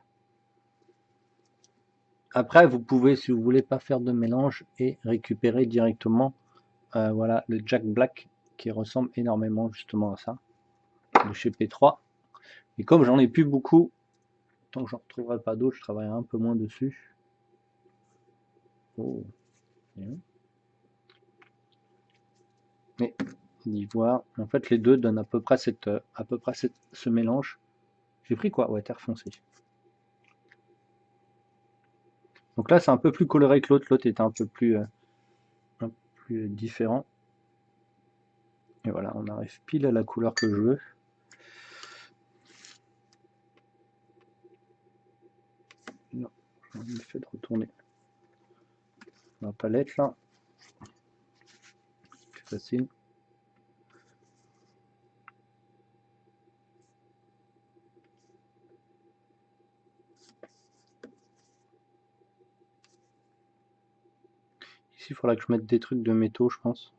Après, vous pouvez, si vous voulez pas faire de mélange, et récupérer directement voilà, le Jack Black qui ressemble énormément justement à ça, de chez P3. Et comme j'en ai plus beaucoup, tant que j'en retrouverai pas d'autres, je travaillerai un peu moins dessus. Oh. Et l'ivoire, en fait les deux donnent à peu près ce mélange. J'ai pris quoi? Ouais, terre foncée. Donc là c'est un peu plus coloré que l'autre était un peu plus différent. Et voilà, on arrive pile à la couleur que je veux. Non, je me fais de retourner ma palette là. C'est facile. Ici, il faudra que je mette des trucs de métaux, je pense.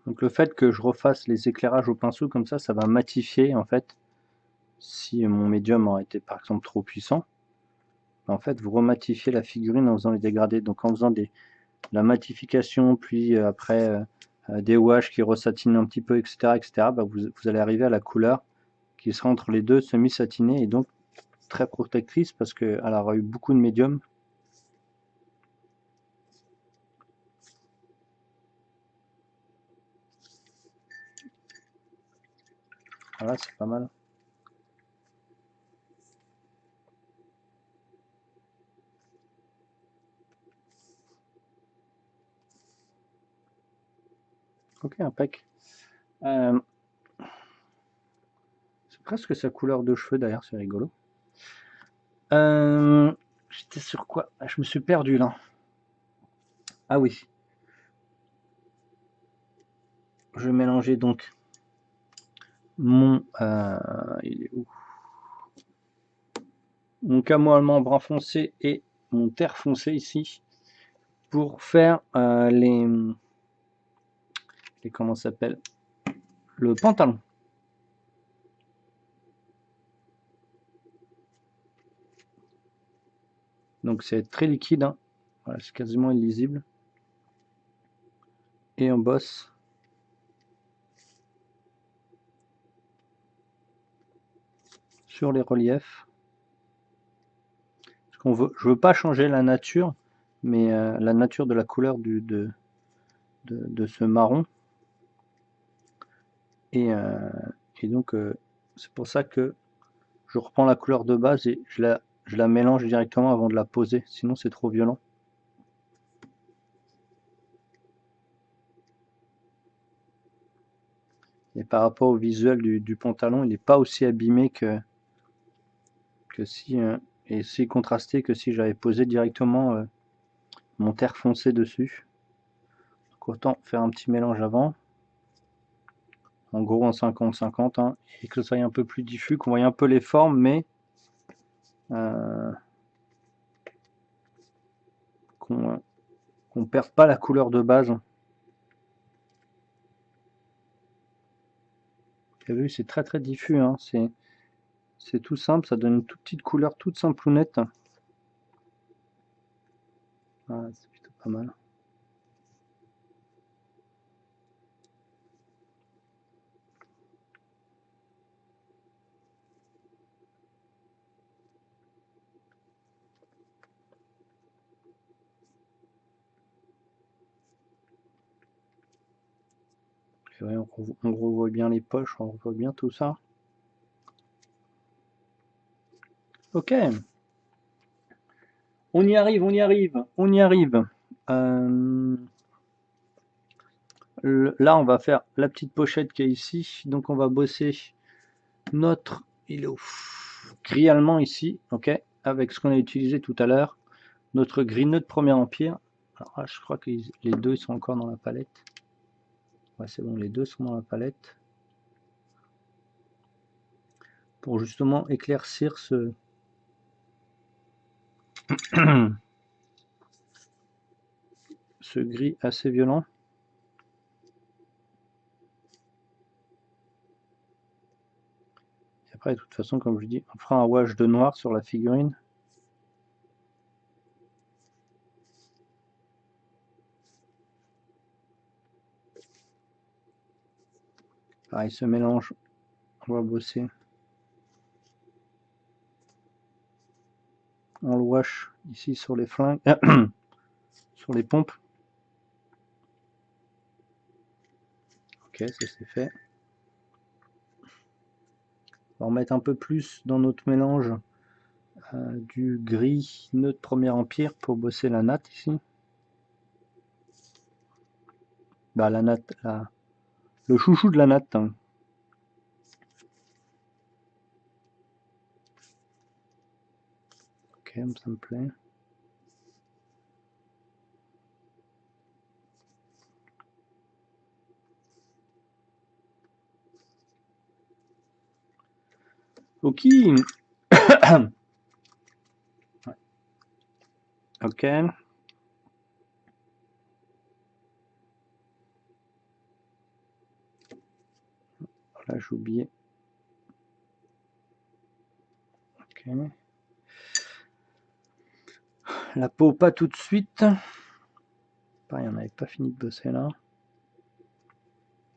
Donc le fait que je refasse les éclairages au pinceau comme ça va matifier en fait. Si mon médium aurait été par exemple trop puissant, en fait vous rematifiez la figurine en faisant les dégradés. Donc en faisant la matification, puis après des washes qui ressatinent un petit peu, etc., bah, vous allez arriver à la couleur qui sera entre les deux, semi-satinée, et donc très protectrice parce qu'elle aura eu beaucoup de médium. Voilà, c'est pas mal. Ok, impec. C'est presque sa couleur de cheveux d'ailleurs, c'est rigolo. J'étais sur quoi? Je me suis perdu là. Ah oui. Je vais mélanger donc mon... il est où? Mon camo allemand brun foncé et mon terre foncé ici pour faire comment ça s'appelle, le pantalon. Donc c'est très liquide, hein. Voilà, c'est quasiment illisible. Et on bosse sur les reliefs. Parce qu'on veut, je veux pas changer la nature, mais la nature de la couleur de ce marron. Et donc c'est pour ça que je reprends la couleur de base et je la mélange directement avant de la poser, sinon c'est trop violent. Et par rapport au visuel du pantalon, il n'est pas aussi abîmé que si, et si contrasté que si j'avais posé directement mon terre foncé dessus. Donc autant faire un petit mélange avant, en gros en 50-50, hein, et que ce soit un peu plus diffus, qu'on voit un peu les formes, mais qu'on perde pas la couleur de base. Vous avez vu, c'est très très diffus, hein, c'est tout simple, ça donne une toute petite couleur toute simplounette. Voilà, c'est plutôt pas mal. Ouais, on revoit bien les poches, on revoit bien tout ça. Ok. On y arrive, on y arrive, on y arrive. Là, on va faire la petite pochette qui est ici. Donc, on va bosser notre gris allemand ici, ok, avec ce qu'on a utilisé tout à l'heure, notre gris neutre Premier Empire. Alors là, je crois que les deux ils sont encore dans la palette. Ouais, c'est bon, les deux sont dans la palette. Pour justement éclaircir ce ce gris assez violent. Et après, de toute façon, comme je dis, on fera un wash de noir sur la figurine. Pareil, ce mélange, on va bosser. On le wash ici sur les flingues, sur les pompes. Ok, ça c'est fait. On va remettre un peu plus dans notre mélange du gris neutre Premier Empire pour bosser la natte ici. Bah la natte, le chouchou de la natte. Hein. Ok, ça me plaît. Ok. Ok. Là, j'ai oublié. Ok. La peau, pas tout de suite. Pareil, on n'avait pas fini de bosser là.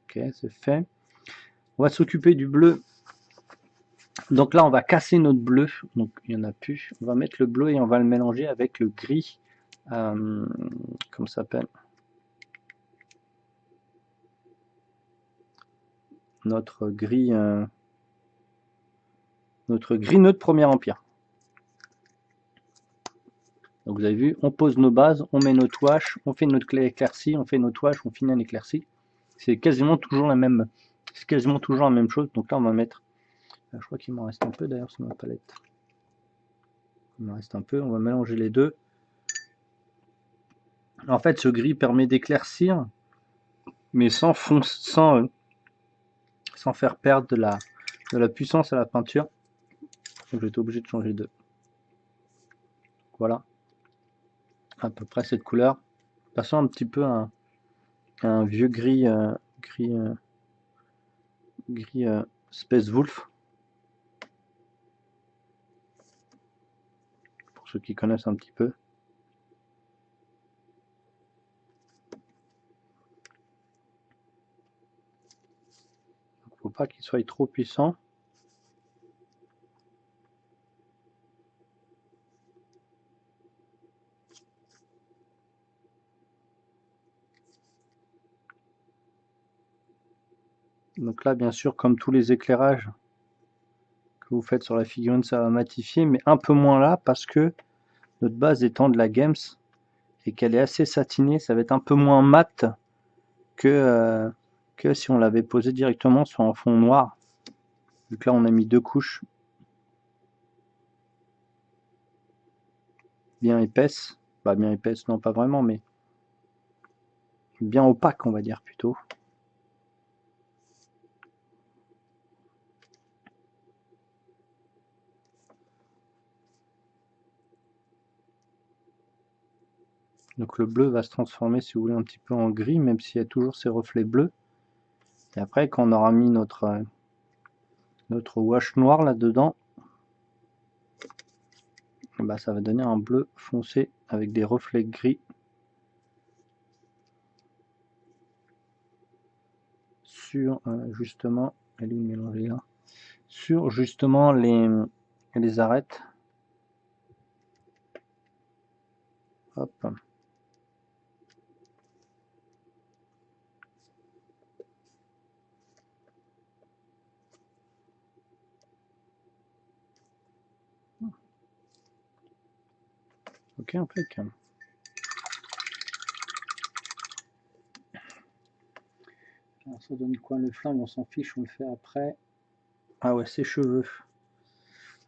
Ok, c'est fait. On va s'occuper du bleu. Donc là, on va casser notre bleu. Donc il n'y en a plus. On va mettre le bleu et on va le mélanger avec le gris. Comment ça s'appelle? Notre gris neutre Premier Empire. Donc vous avez vu, on pose nos bases, on met notre wash, on fait notre clé éclaircie, on fait notre wash, on finit en éclaircie. C'est quasiment toujours la même. C'est quasiment toujours la même chose. Donc là, on va mettre. Je crois qu'il m'en reste un peu d'ailleurs sur ma palette. Il m'en reste un peu. On va mélanger les deux. En fait, ce gris permet d'éclaircir, mais sans faire perdre de la puissance à la peinture. Donc j'étais obligé de changer de. Voilà. À peu près cette couleur. Passons un petit peu à un vieux gris. Gris Space Wolf. Pour ceux qui connaissent un petit peu. Faut pas qu'il soit trop puissant. Donc là, bien sûr, comme tous les éclairages que vous faites sur la figurine, ça va matifier, mais un peu moins là parce que notre base étant de la Games et qu'elle est assez satinée, ça va être un peu moins mat que si on l'avait posé directement sur un fond noir. Donc là, on a mis deux couches bien épaisses. Bah, bien épaisses, non, pas vraiment, mais bien opaques, on va dire plutôt. Donc le bleu va se transformer, si vous voulez, un petit peu en gris, même s'il y a toujours ces reflets bleus. Et après, quand on aura mis notre wash noir là-dedans, bah, ça va donner un bleu foncé avec des reflets gris sur justement, elle est mélangée là, sur justement les arêtes. Hop. Ok, impeccable. Alors, ça donne quoi le flingue? On s'en fiche, on le fait après. Ah ouais, ses cheveux.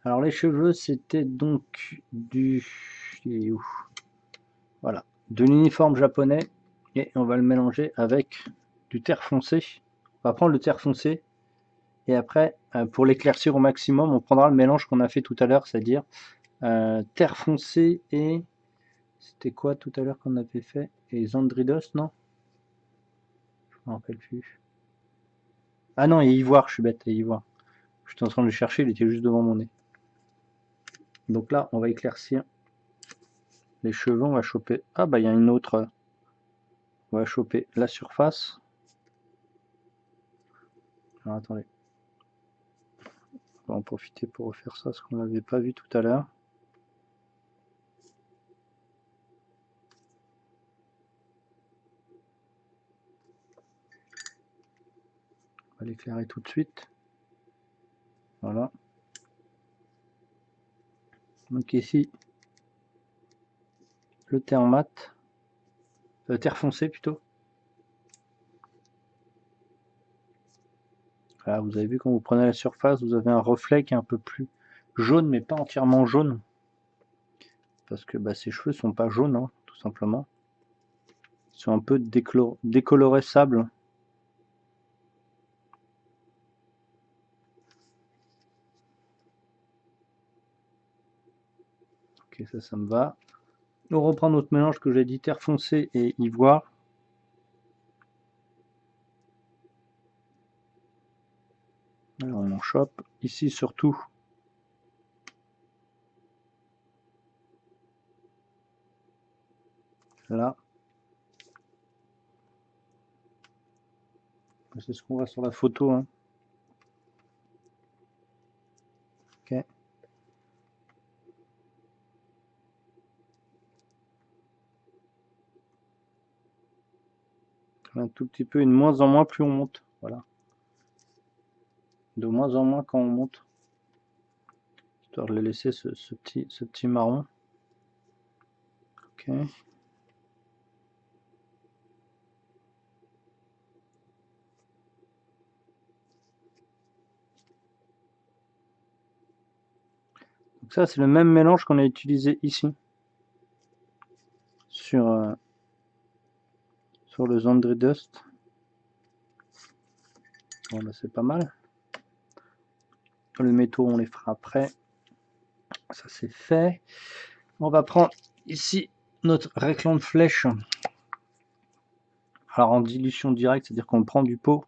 Alors les cheveux, c'était donc du... Il est où? Voilà. de l'uniforme japonais et on va le mélanger avec du terre foncé. On va prendre le terre foncé et après, pour l'éclaircir au maximum, on prendra le mélange qu'on a fait tout à l'heure, c'est-à-dire terre foncée et... C'était quoi tout à l'heure qu'on avait fait? Et Zandridos, non? Je me rappelle plus. Ah non, et Ivoire, je suis bête, et Ivoire. J'étais en train de le chercher, il était juste devant mon nez. Donc là, on va éclaircir les cheveux, on va choper... Ah bah il y a une autre... On va choper la surface. Alors attendez. On va en profiter pour refaire ça, ce qu'on n'avait pas vu tout à l'heure. On va l'éclairer tout de suite. Voilà. Donc ici, le terre mat. Terre foncée plutôt. Voilà, vous avez vu quand vous prenez la surface, vous avez un reflet qui est un peu plus jaune, mais pas entièrement jaune. Parce que bah, ses cheveux sont pas jaunes, hein, tout simplement. Ils sont un peu décolorés sable. Ok, ça me va. On reprend notre mélange que j'ai dit, terre foncée et ivoire. Alors on en chope. Ici surtout, là. C'est ce qu'on voit sur la photo. Hein. Ok. Un tout petit peu, et de moins en moins plus on monte. Voilà. De moins en moins quand on monte. Histoire de le laisser ce petit marron. Ok. Donc ça c'est le même mélange qu'on a utilisé ici. Sur le Zandridust. Bon bah c'est pas mal. Les métaux on les fera après. Ça c'est fait. On va prendre ici notre réclame de flèche. Alors en dilution directe, c'est-à-dire qu'on prend du pot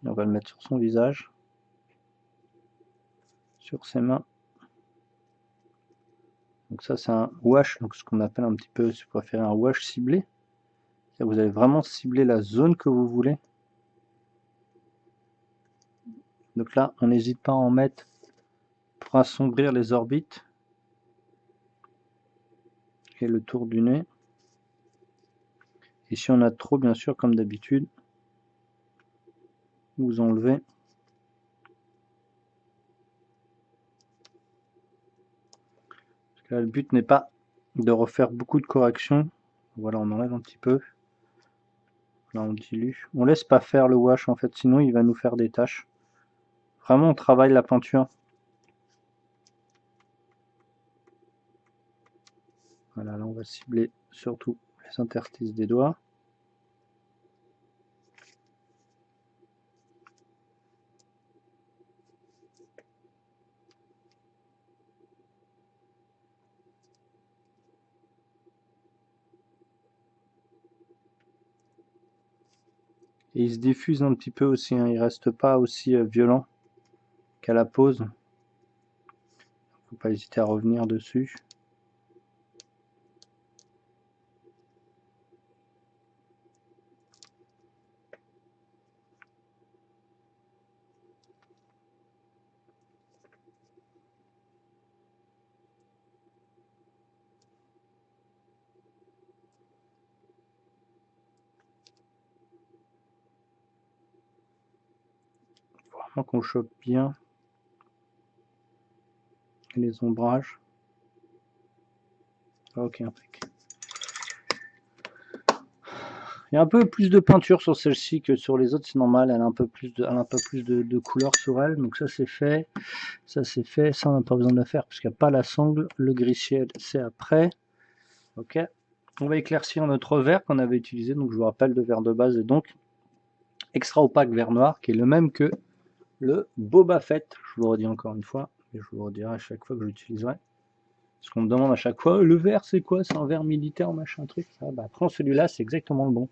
et on va le mettre sur son visage, sur ses mains. Donc ça c'est un wash, donc ce qu'on appelle un petit peu, si vous préférez, un wash ciblé. Vous allez vraiment cibler la zone que vous voulez. Donc là, on n'hésite pas à en mettre pour assombrir les orbites et le tour du nez. Et si on a trop, bien sûr, comme d'habitude, vous enlevez. Parce que là, le but n'est pas de refaire beaucoup de corrections. Voilà, on enlève un petit peu. Là, on dilue. On laisse pas faire le wash, en fait, sinon il va nous faire des taches. Vraiment, on travaille la peinture. Voilà, là, on va cibler surtout les interstices des doigts. Et il se diffuse un petit peu aussi, hein, il reste pas aussi violent qu'à la pose. Faut pas hésiter à revenir dessus. Faut vraiment qu'on chope bien les ombrages. Ok, impec. Il y a un peu plus de peinture sur celle-ci que sur les autres, c'est normal, elle a un peu plus de couleur sur elle, donc ça c'est fait, ça on n'a pas besoin de le faire parce qu'il n'y a pas la sangle, le grissier c'est après, ok. On va éclaircir notre verre qu'on avait utilisé, donc je vous rappelle, le verre de base est donc extra opaque verre noir, qui est le même que le Boba Fett. Je vous redis encore une fois, et je vous redirai à chaque fois que je l'utiliserai. Parce qu'on me demande à chaque fois, le verre c'est quoi? C'est un verre militaire, machin truc. Ah, bah, prends celui-là, c'est exactement le bon.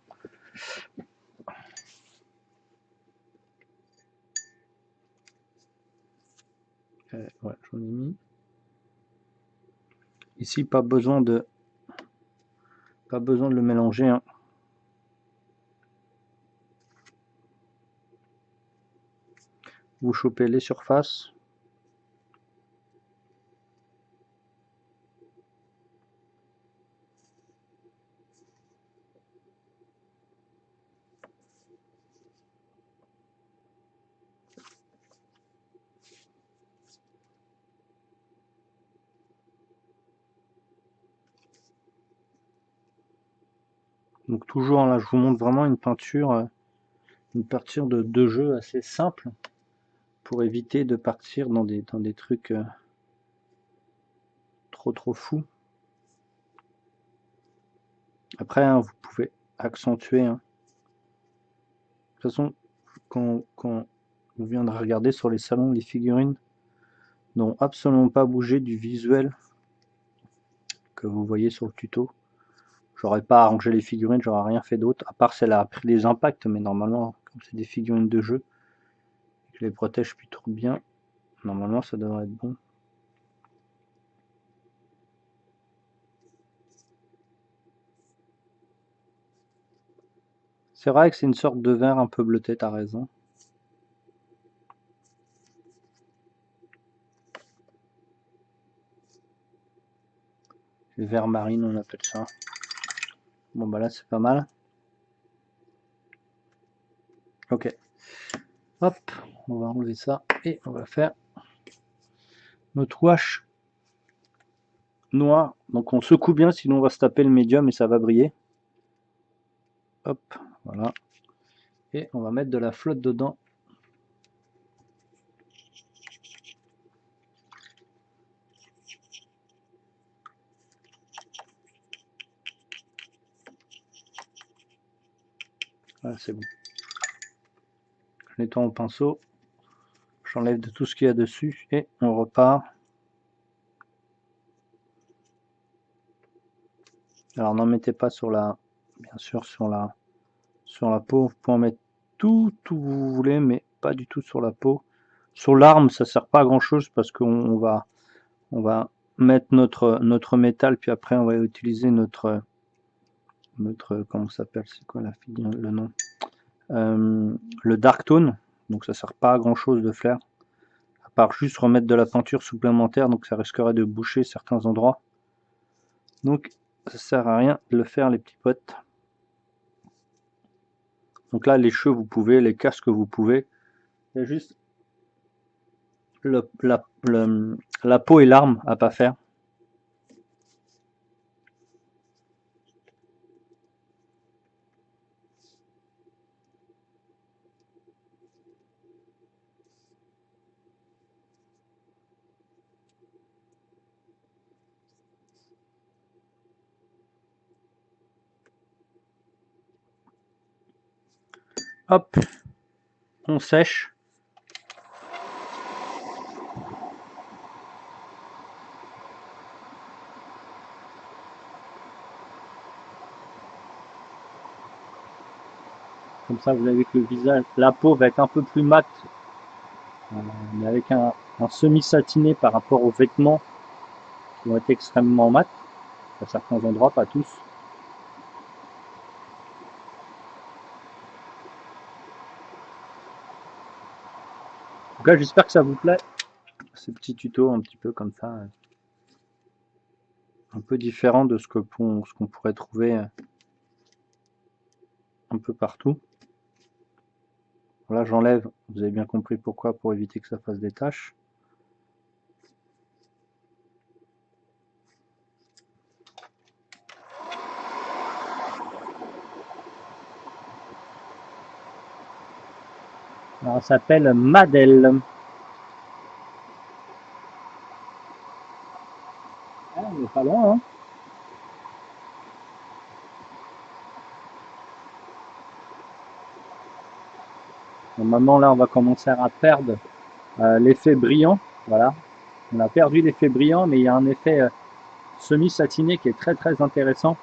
Ouais, j'en ai mis. Ici, pas besoin de le mélanger, hein. Vous chopez les surfaces. Donc toujours là, je vous montre vraiment une peinture de jeu assez simple pour éviter de partir dans des trucs trop fous. Après, hein, vous pouvez accentuer. Hein. De toute façon, quand on viendra regarder sur les salons, les figurines n'ont absolument pas bougé du visuel que vous voyez sur le tuto. J'aurais pas arrangé les figurines, j'aurais rien fait d'autre, à part celle a pris des impacts, mais normalement, comme c'est des figurines de jeu, je les protège plutôt bien, normalement ça devrait être bon. C'est vrai que c'est une sorte de verre un peu bleuté, t'as raison. Le verre marine, on appelle ça. Bon bah là c'est pas mal. Ok. Hop, on va enlever ça et on va faire notre wash noir. Donc on secoue bien, sinon on va se taper le médium et ça va briller. Hop, voilà. Et on va mettre de la flotte dedans. Voilà, c'est bon. Je nettoie au pinceau. J'enlève de tout ce qu'il y a dessus et on repart. Alors n'en mettez pas sur la, bien sûr sur la peau. Vous pouvez en mettre tout où vous voulez, mais pas du tout sur la peau. Sur l'arme, ça sert pas à grand chose parce qu'on va mettre notre métal, puis après on va utiliser notre comment ça s'appelle, c'est quoi le nom, le dark tone. Donc ça sert pas à grand chose de faire, à part juste remettre de la peinture supplémentaire, donc ça risquerait de boucher certains endroits. Donc ça sert à rien de le faire, les petits potes. Donc là, les cheveux vous pouvez, les casques vous pouvez. Il y a juste la peau et l'arme à pas faire. Hop, on sèche. Comme ça, vous avez que le visage, la peau va être un peu plus mate, mais avec un semi-satiné par rapport aux vêtements qui vont être extrêmement mat, à certains endroits, pas tous. En tout cas, j'espère que ça vous plaît, ces petits tutos un petit peu comme ça, un peu différent de ce qu'on pourrait trouver un peu partout. Voilà, j'enlève, vous avez bien compris pourquoi, pour éviter que ça fasse des taches. Alors, elle s'appelle Madel. Ah, on est pas loin, hein. Normalement là on va commencer à perdre l'effet brillant. Voilà, on a perdu l'effet brillant, mais il y a un effet semi-satiné qui est très très intéressant.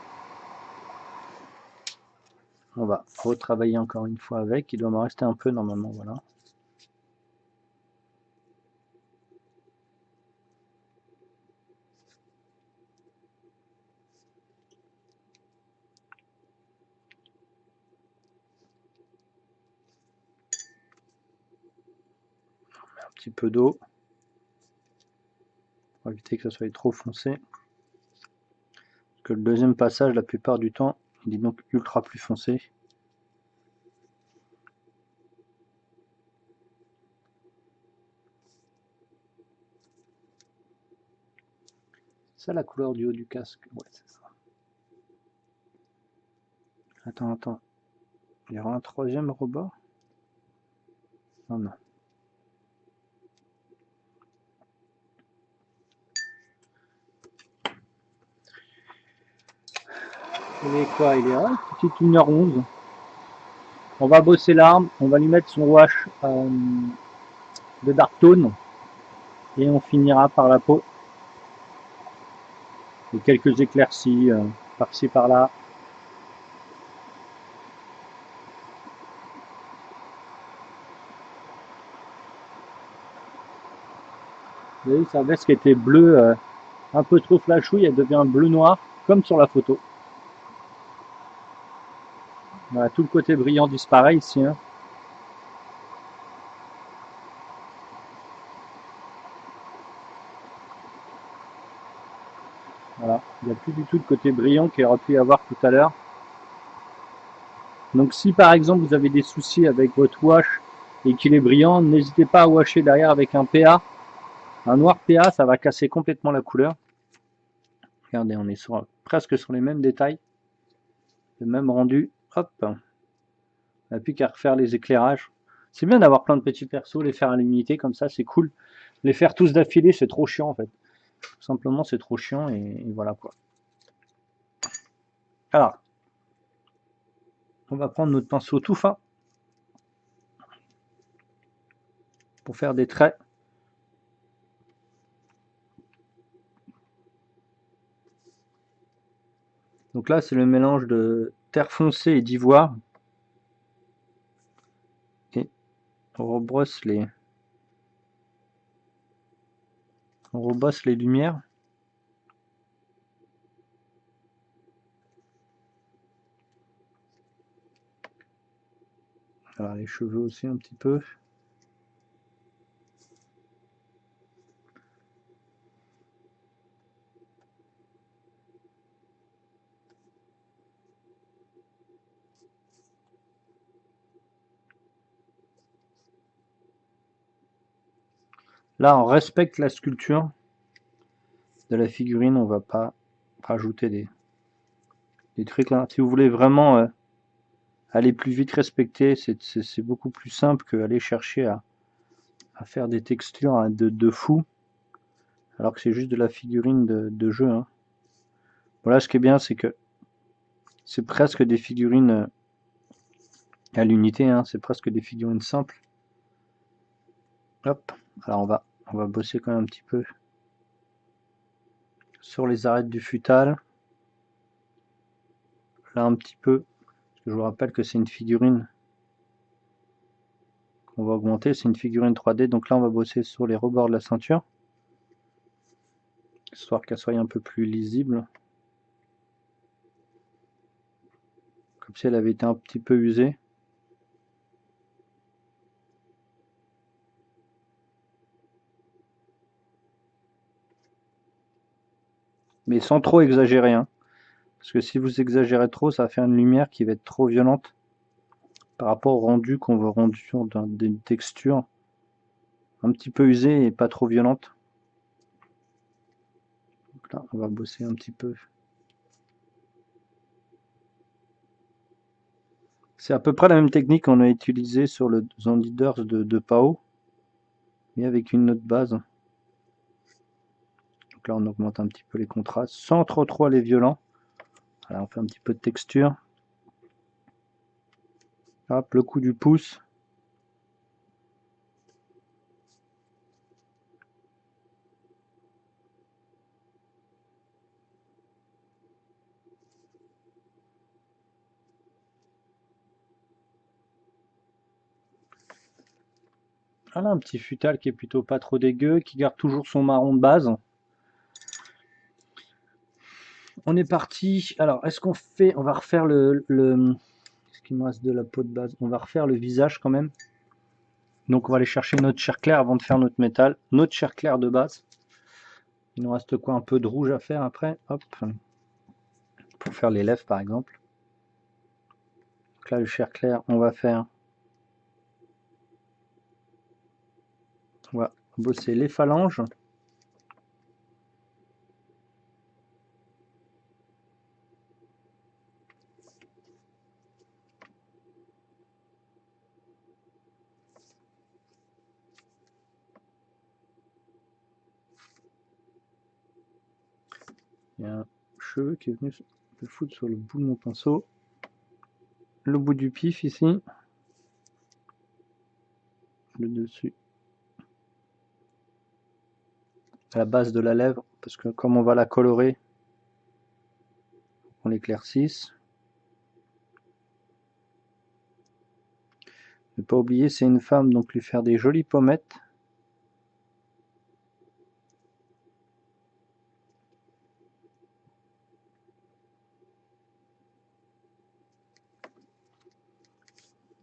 On va retravailler encore une fois avec, il doit m'en rester un peu normalement, voilà. Un petit peu d'eau pour éviter que ça soit trop foncé. Parce que le deuxième passage, la plupart du temps, il est donc ultra plus foncé. C'est ça la couleur du haut du casque? Ouais, c'est ça. Attends. Il y aura un troisième rebord? Non, non. Il est quoi? Il est à petite 1h11. On va bosser l'arme, on va lui mettre son wash de Dark Tone et on finira par la peau. Et quelques éclaircies par-ci par-là. Vous voyez, sa veste qui était bleue, un peu trop flashouille, elle devient bleu-noir, comme sur la photo. Voilà, tout le côté brillant disparaît ici. Hein. Voilà, il n'y a plus du tout de côté brillant qu'il aurait pu y avoir tout à l'heure. Donc si par exemple vous avez des soucis avec votre wash et qu'il est brillant, n'hésitez pas à washer derrière avec un PA. Un noir PA, ça va casser complètement la couleur. Regardez, on est presque sur les mêmes détails. Le même rendu. Hop. On n'a plus qu'à refaire les éclairages. C'est bien d'avoir plein de petits persos, les faire à l'unité comme ça, c'est cool. Les faire tous d'affilée, c'est trop chiant en fait. Tout simplement, c'est trop chiant et voilà quoi. Alors, on va prendre notre pinceau tout fin pour faire des traits. Donc là, c'est le mélange de terre foncée et d'ivoire. Et on rebrosse les lumières. Alors les cheveux aussi un petit peu. Là, on respecte la sculpture de la figurine. On va pas rajouter des trucs là. Si vous voulez vraiment aller plus vite, respecter, c'est beaucoup plus simple qu'aller chercher à faire des textures de fou. Alors que c'est juste de la figurine de jeu. Hein. Voilà, ce qui est bien, c'est que c'est presque des figurines à l'unité. Hein. C'est presque des figurines simples. Hop. Alors on va bosser quand même un petit peu sur les arêtes du futal. Là un petit peu. Parce que je vous rappelle que c'est une figurine qu'on va augmenter. C'est une figurine 3D. Donc là on va bosser sur les rebords de la ceinture. Histoire qu'elle soit un peu plus lisible. Comme si elle avait été un petit peu usée. Mais sans trop exagérer. Hein. Parce que si vous exagérez trop, ça va faire une lumière qui va être trop violente par rapport au rendu qu'on veut rendre d'une texture un petit peu usée et pas trop violente. Donc là, on va bosser un petit peu. C'est à peu près la même technique qu'on a utilisée sur le Zandiders de Pao, mais avec une autre base. Donc là, on augmente un petit peu les contrastes sans trop aller violent. Voilà, on fait un petit peu de texture. Hop, le coup du pouce. Voilà, un petit futal qui est plutôt pas trop dégueu, qui garde toujours son marron de base. On est parti. Alors, est-ce qu'on fait... On va refaire ce qui me reste de la peau de base. On va refaire le visage quand même. Donc, on va aller chercher notre chair claire avant de faire notre métal. Notre chair claire de base. Il nous reste quoi? Un peu de rouge à faire après. Hop. Pour faire les lèvres, par exemple. Donc là, le chair clair, on va faire... On va bosser les phalanges. Il y a un cheveu qui est venu se foutre sur le bout de mon pinceau. Le bout du pif ici. Le dessus. À la base de la lèvre. Parce que comme on va la colorer, on l'éclaircisse. Ne pas oublier, c'est une femme, donc lui faire des jolies pommettes.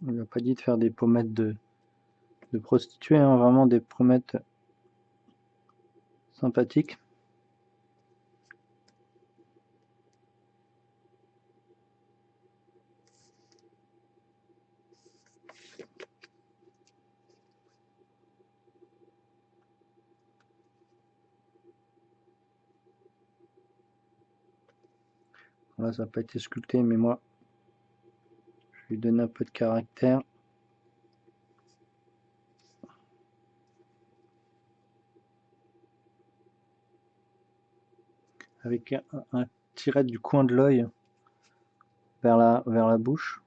On n'a pas dit de faire des pommettes de prostituées, hein, vraiment des pommettes sympathiques. Là, ça n'a pas été sculpté, mais moi, je vais lui donner un peu de caractère. Avec un tiret du coin de l'œil vers la bouche.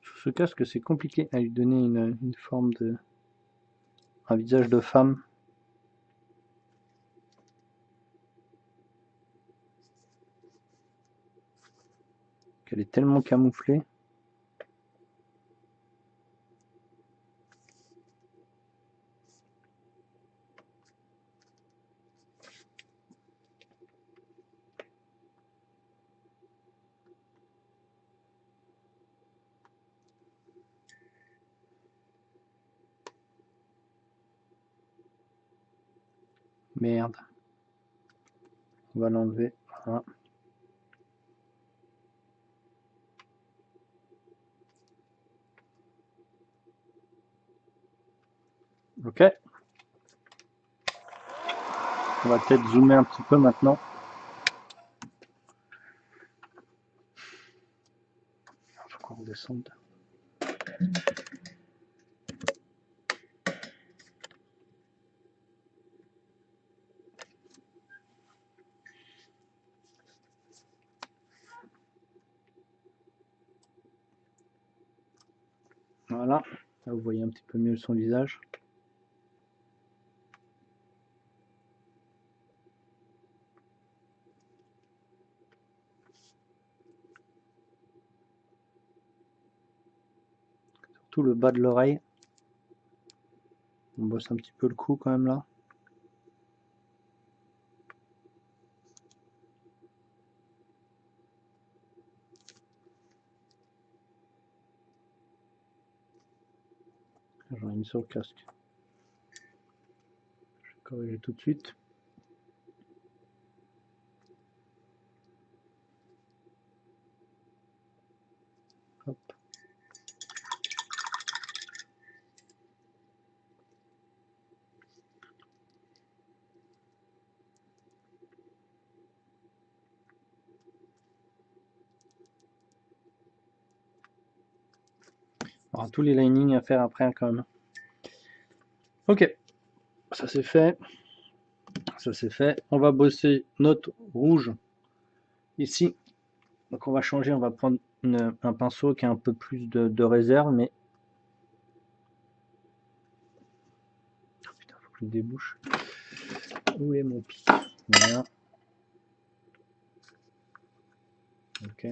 Sur ce casque, c'est compliqué à lui donner une forme de... un visage de femme. Qu'elle est tellement camouflée. Merde. On va l'enlever. Voilà. Ok. On va peut-être zoomer un petit peu maintenant. Il faut qu'on redescende. Voilà. Là, vous voyez un petit peu mieux son visage. Surtout le bas de l'oreille. On bosse un petit peu le cou quand même là. J'en ai mis sur le casque. Je vais corriger tout de suite. Hop. Il y aura tous les linings à faire après quand même. Ok, ça c'est fait. Ça c'est fait. On va bosser notre rouge ici. Donc on va changer, on va prendre un pinceau qui a un peu plus de réserve, mais oh, putain, faut que je le débouche. Où est mon pic? Voilà. Ok.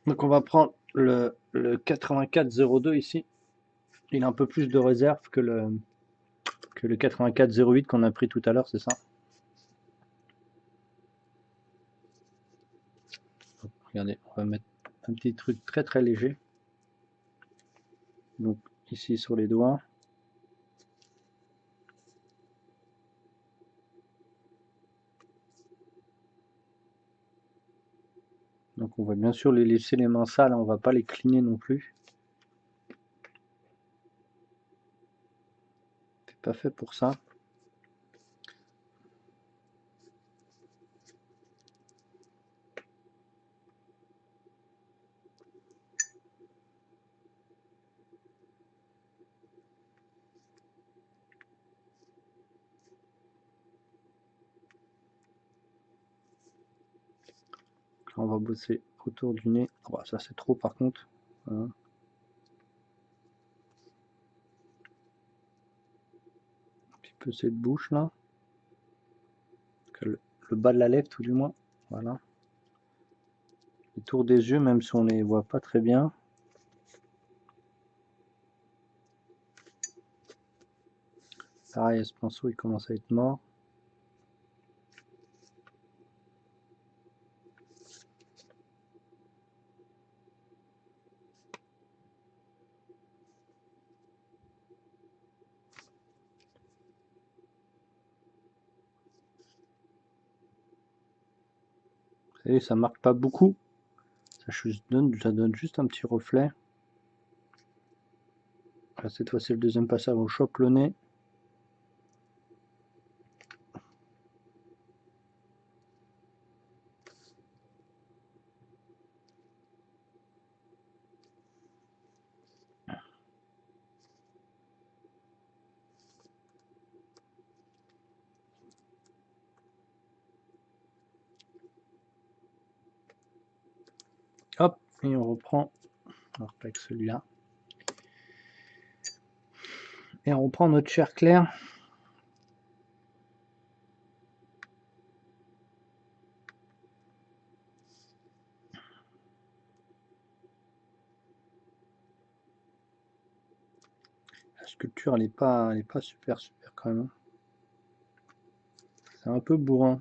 Donc on va prendre le 8402 ici. Il a un peu plus de réserve que le 8408 qu'on a pris tout à l'heure, c'est ça? Regardez, on va mettre un petit truc très très léger. Donc ici sur les doigts. Donc on va bien sûr les laisser les mains sales, on va pas les cligner non plus. C'est pas fait pour ça. On va bosser autour du nez. Oh, ça c'est trop par contre. Voilà. Un petit peu cette bouche là. Le bas de la lèvre tout du moins. Voilà. Le tour des yeux, même si on les voit pas très bien. Pareil, ce pinceau il commence à être mort. Vous savez, ça marque pas beaucoup. Ça donne juste un petit reflet. Là, cette fois c'est le deuxième passage, on chope le nez. Hop, et on reprend. Alors pas avec celui-là. Et on reprend notre chair claire. La sculpture elle est pas super quand même. C'est un peu bourrin.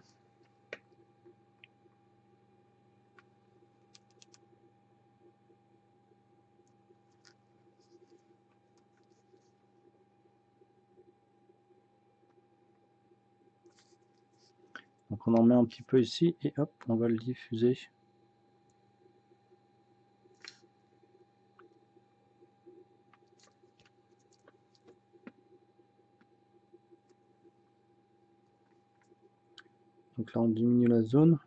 Donc on en met un petit peu ici et hop, on va le diffuser. Donc là on diminue la zone.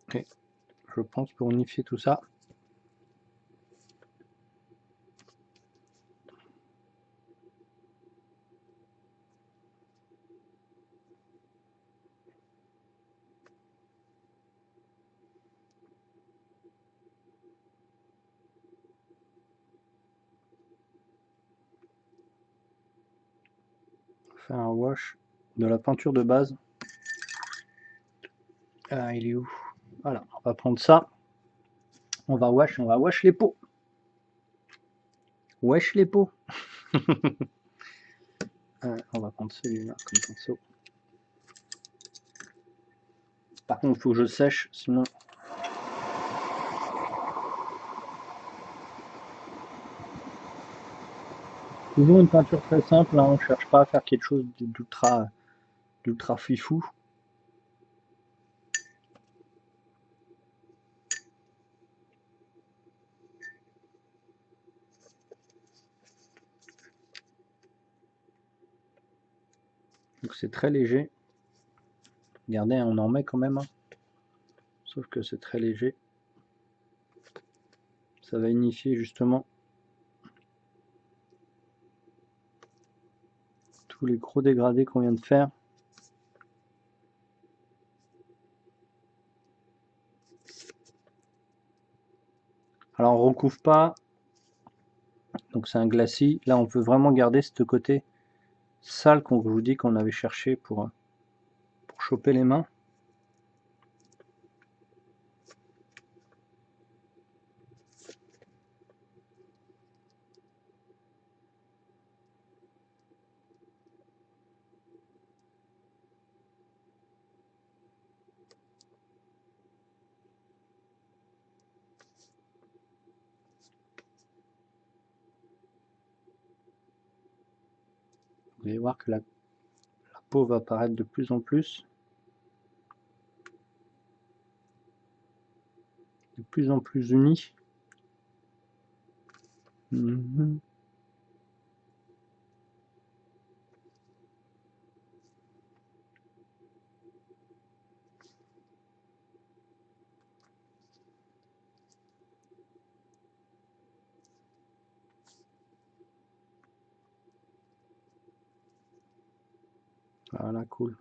Ok, je pense pour unifier tout ça. faire un wash de la peinture de base. Ah, il est où? Voilà, on va prendre ça. On va wash les pots. Wesh les pots. On va prendre celui-là comme pinceau. Par contre, il faut que je sèche, sinon... Toujours une peinture très simple, hein, on ne cherche pas à faire quelque chose d'ultra fifou. Donc c'est très léger. Regardez, on en met quand même. Hein. Sauf que c'est très léger. Ça va unifier justement tous les gros dégradés qu'on vient de faire. Alors on recouvre pas. Donc c'est un glacis. Là on peut vraiment garder ce côté sale qu'on vous dit qu'on avait cherché pour choper les mains. Vous allez voir que la peau va apparaître de plus en plus. De plus en plus unie. Voilà, cool.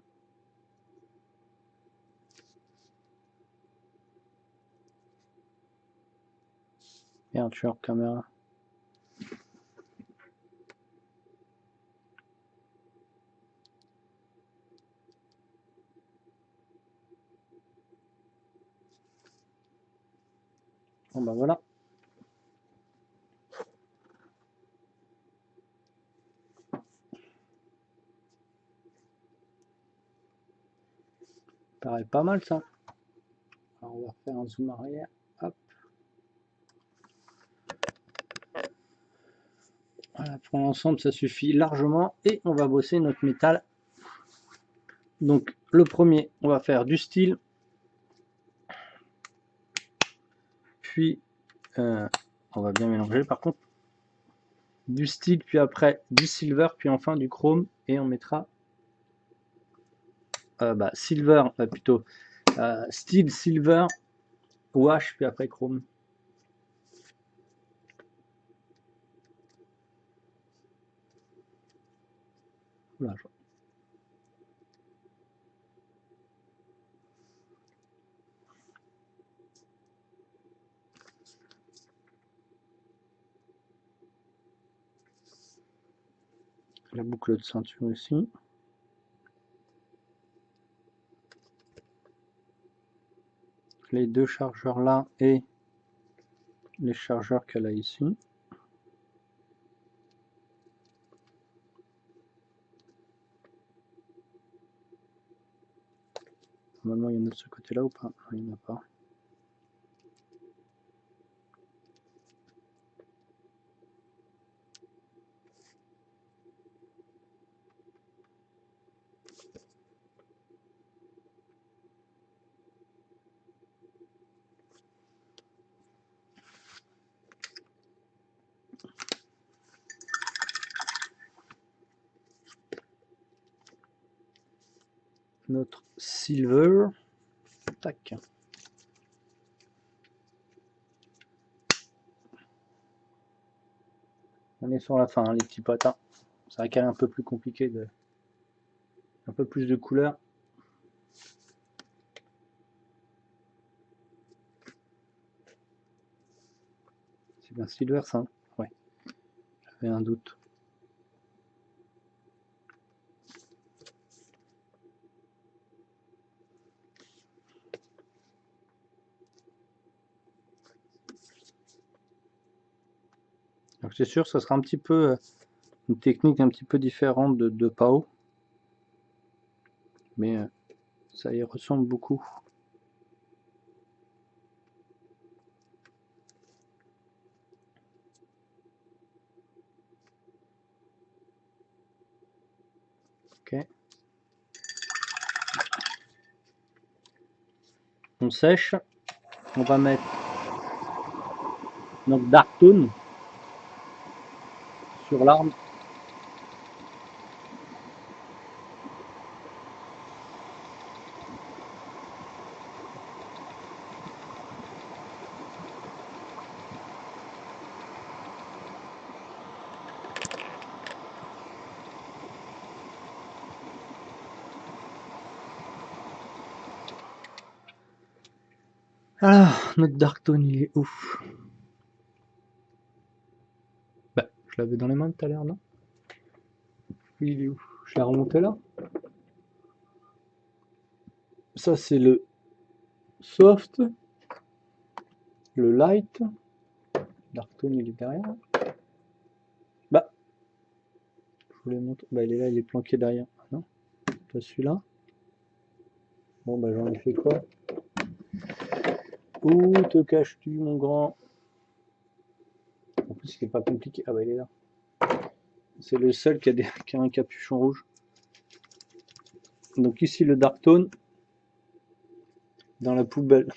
Merde, je suis hors caméra. Bon bah voilà. Paraît pas mal ça. Alors on va faire un zoom arrière. Hop. Voilà, pour l'ensemble ça suffit largement et on va bosser notre métal. Donc le premier, on va faire du steel, puis on va bien mélanger par contre, du steel, puis après du silver, puis enfin du chrome, et on mettra silver, plutôt steel, silver, wash, puis après chrome. Voilà. La boucle de ceinture ici. Les deux chargeurs là et les chargeurs qu'elle a ici. Normalement il y en a de ce côté là ou pas? Non, il n'y en a pas. Notre silver. Tac. On est sur la fin, hein, les petits potins. C'est vrai qu'elle est un peu plus compliquée, un peu plus de couleur. C'est bien silver ça, hein. Ouais. J'avais un doute. Donc c'est sûr, ça sera un petit peu une technique un petit peu différente de Pao, mais ça y ressemble beaucoup. Ok. On sèche. On va mettre notre Dark Tone sur l'arme. Ah, notre Dark Tone, il est ouf. Bah, je l'avais dans les mains tout à l'heure, non? Il est ouf. Je l'ai remonté là. Ça, c'est le soft, le light. Dark Tone, il est derrière. Bah, je voulais montrer. Bah, il est là, il est planqué derrière. Ah non, pas celui-là. Bon, bah, j'en ai fait quoi? Où te caches-tu, mon grand? En plus, il est pas compliqué. Ah, bah, il est là. C'est le seul qui a un capuchon rouge. Donc, ici, le Dark Tone dans la poubelle.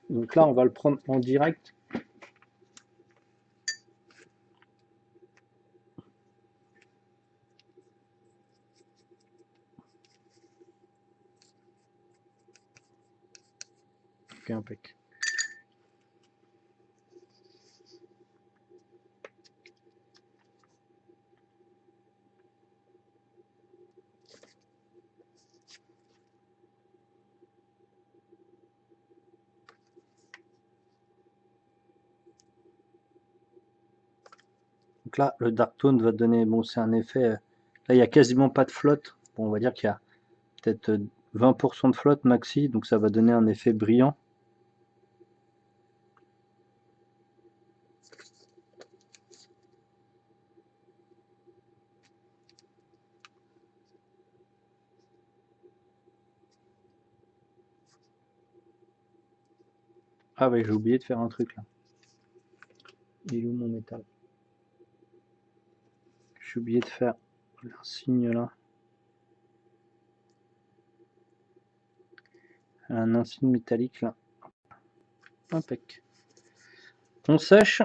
Donc là, on va le prendre en direct. Ok, impec. Donc là, le Dark Tone va donner, bon, c'est un effet, là, il n'y a quasiment pas de flotte. Bon, on va dire qu'il y a peut-être 20% de flotte maxi, donc ça va donner un effet brillant. Ah ouais, j'ai oublié de faire un truc là. Il est où mon métal? J'ai oublié de faire un signe là. Un insigne métallique là. Impec. On sèche.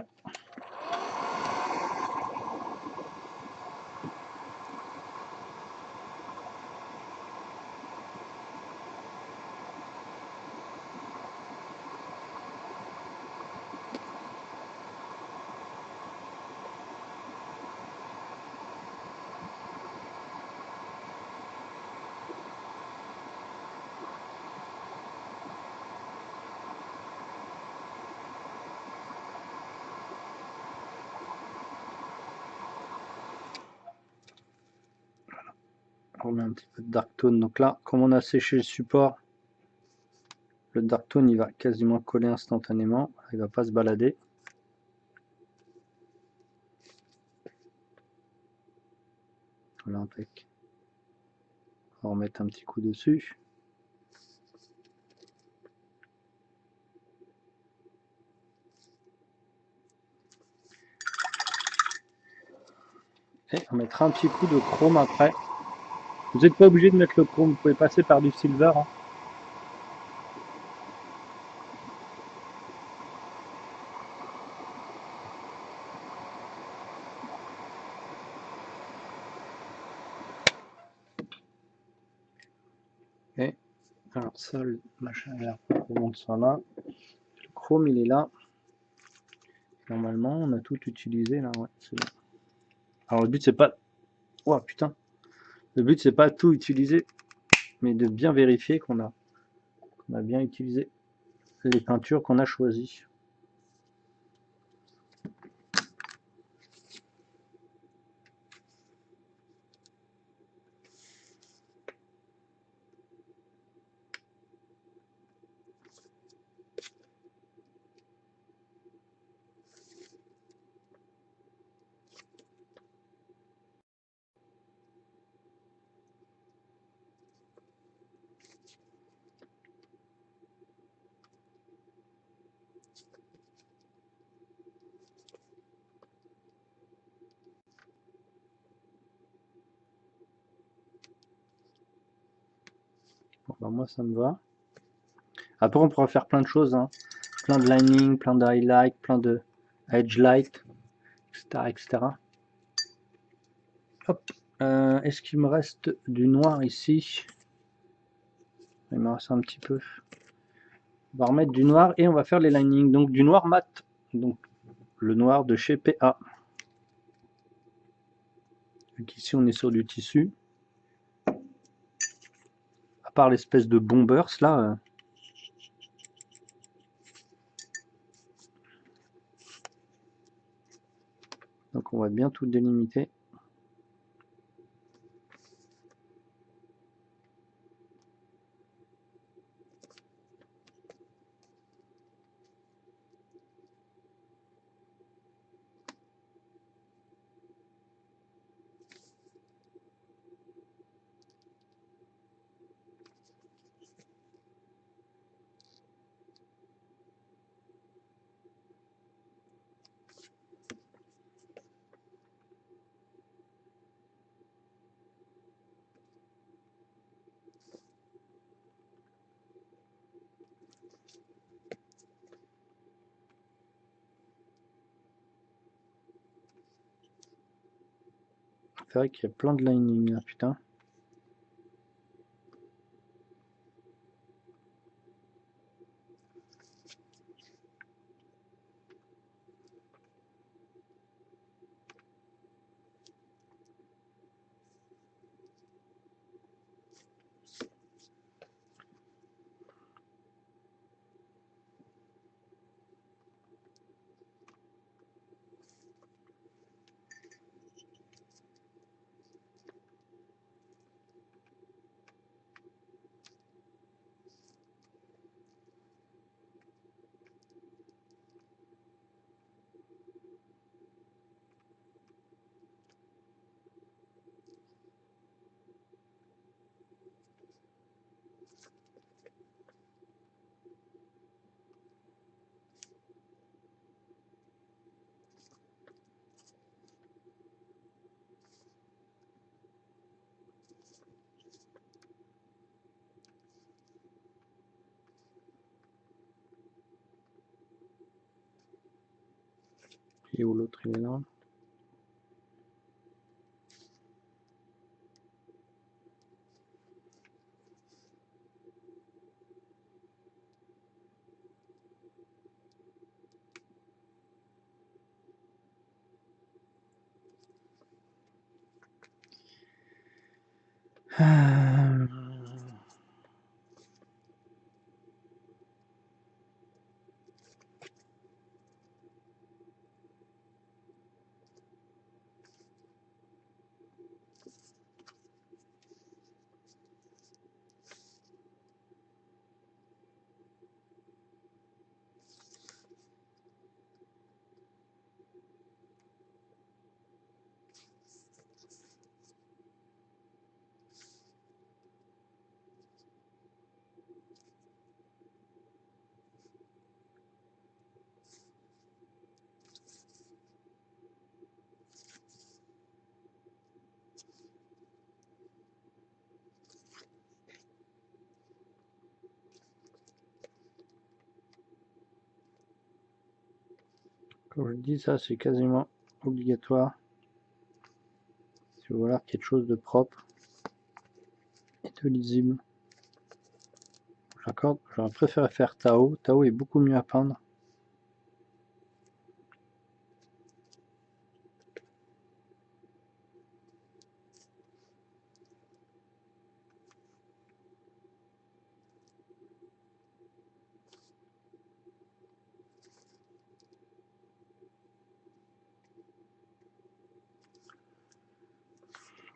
On remet un petit peu de Dark Tone. Donc là, comme on a séché le support, le Dark Tone il va quasiment coller instantanément. Il va pas se balader. Voilà, impec. On va remettre un petit coup dessus. Et on mettra un petit coup de chrome après. Vous n'êtes pas obligé de mettre le chrome, vous pouvez passer par du silver. Hein. Et alors ça, le machin vert, on monte ça là. Le chrome il est là. Normalement, on a tout utilisé là. Ouais, c'est bon. Alors le but c'est pas. Oh putain. Le but c'est pas tout utiliser, mais de bien vérifier qu'on a bien utilisé les peintures qu'on a choisies. Bon, bah, moi ça me va. Après on pourra faire plein de choses, hein. Plein de lining, plein de highlight, plein de edge light, etc. etc. Hop. Est-ce qu'il me reste du noir ici? Il me reste un petit peu. On va remettre du noir et on va faire les linings. Donc du noir mat. Donc le noir de chez PA. Donc ici on est sur du tissu. À part l'espèce de bombers là. Donc on va bien tout délimiter. C'est vrai qu'il y a plein de lining là, putain. Et où l'autre il est là. Comme je dis, ça c'est quasiment obligatoire. Si vous voulez quelque chose de propre et de lisible. J'accorde, j'aurais préféré faire Tao. Tao est beaucoup mieux à peindre.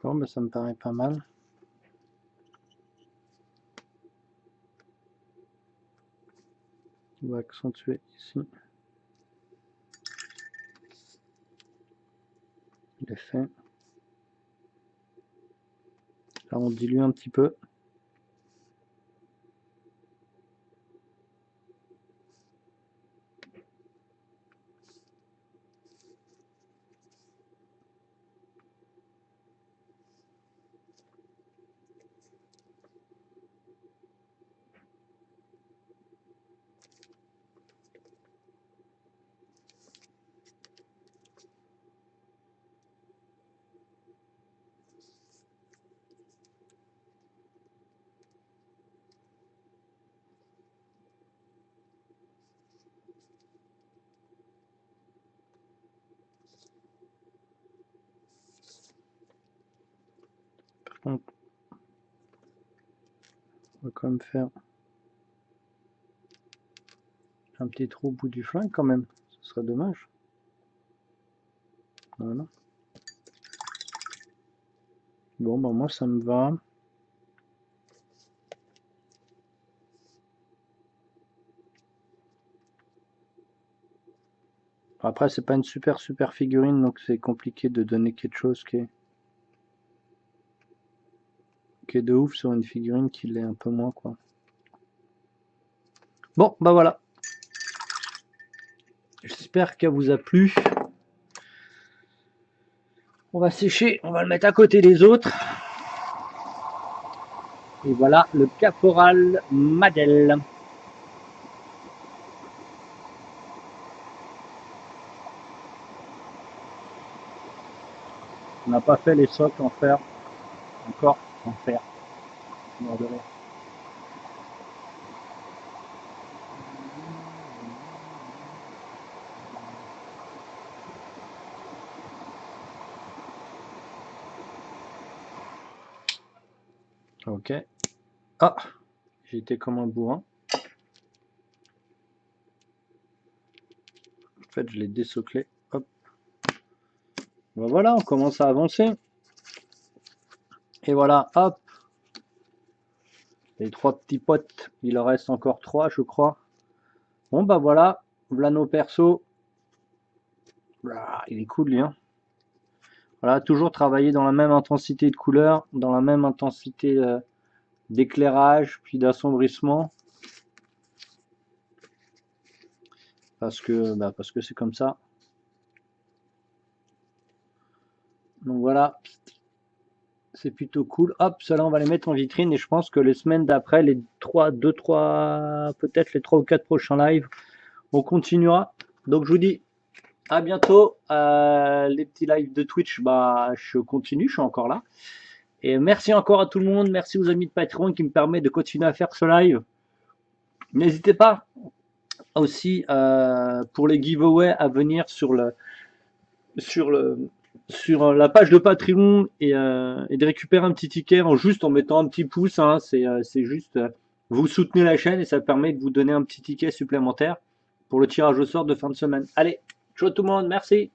Bon, ben, ça me paraît pas mal. On va accentuer ici l'effet. Là, on dilue un petit peu. contre, on va quand même faire un petit trou au bout du flingue quand même. Ce serait dommage. Voilà. Bon, bah moi ça me va. Après, c'est pas une super figurine, donc c'est compliqué de donner quelque chose qui est de ouf sur une figurine qui l'est un peu moins, quoi. Bon, bah voilà. J'espère qu'elle vous a plu. On va sécher, on va le mettre à côté des autres. Et voilà le Caporal Madel. On n'a pas fait les socles en fer. Encore en fer. Mort de rire. Ok. Ah, j'ai été comme un bourrin. En fait, je l'ai désoclé. Hop. Ben voilà, on commence à avancer. Et voilà, hop. Les 3 petits potes, il en reste encore 3, je crois. Bon, bah voilà, voilà nos persos. Il est cool, lui. Hein. Voilà, toujours travailler dans la même intensité de couleur, dans la même intensité d'éclairage, puis d'assombrissement. Parce que c'est comme ça. Donc voilà, c'est plutôt cool. Hop, cela on va les mettre en vitrine et je pense que les semaines d'après, les 3, peut-être les 3 ou 4 prochains lives, on continuera. Donc je vous dis à bientôt. Les petits lives de Twitch, bah je continue, je suis encore là. Et merci encore à tout le monde, merci aux amis de Patreon qui me permettent de continuer à faire ce live. N'hésitez pas aussi pour les giveaways à venir sur la page de Patreon et de récupérer un petit ticket en mettant un petit pouce. Hein, c'est juste vous soutenez la chaîne et ça permet de vous donner un petit ticket supplémentaire pour le tirage au sort de fin de semaine. Allez, ciao tout le monde, merci.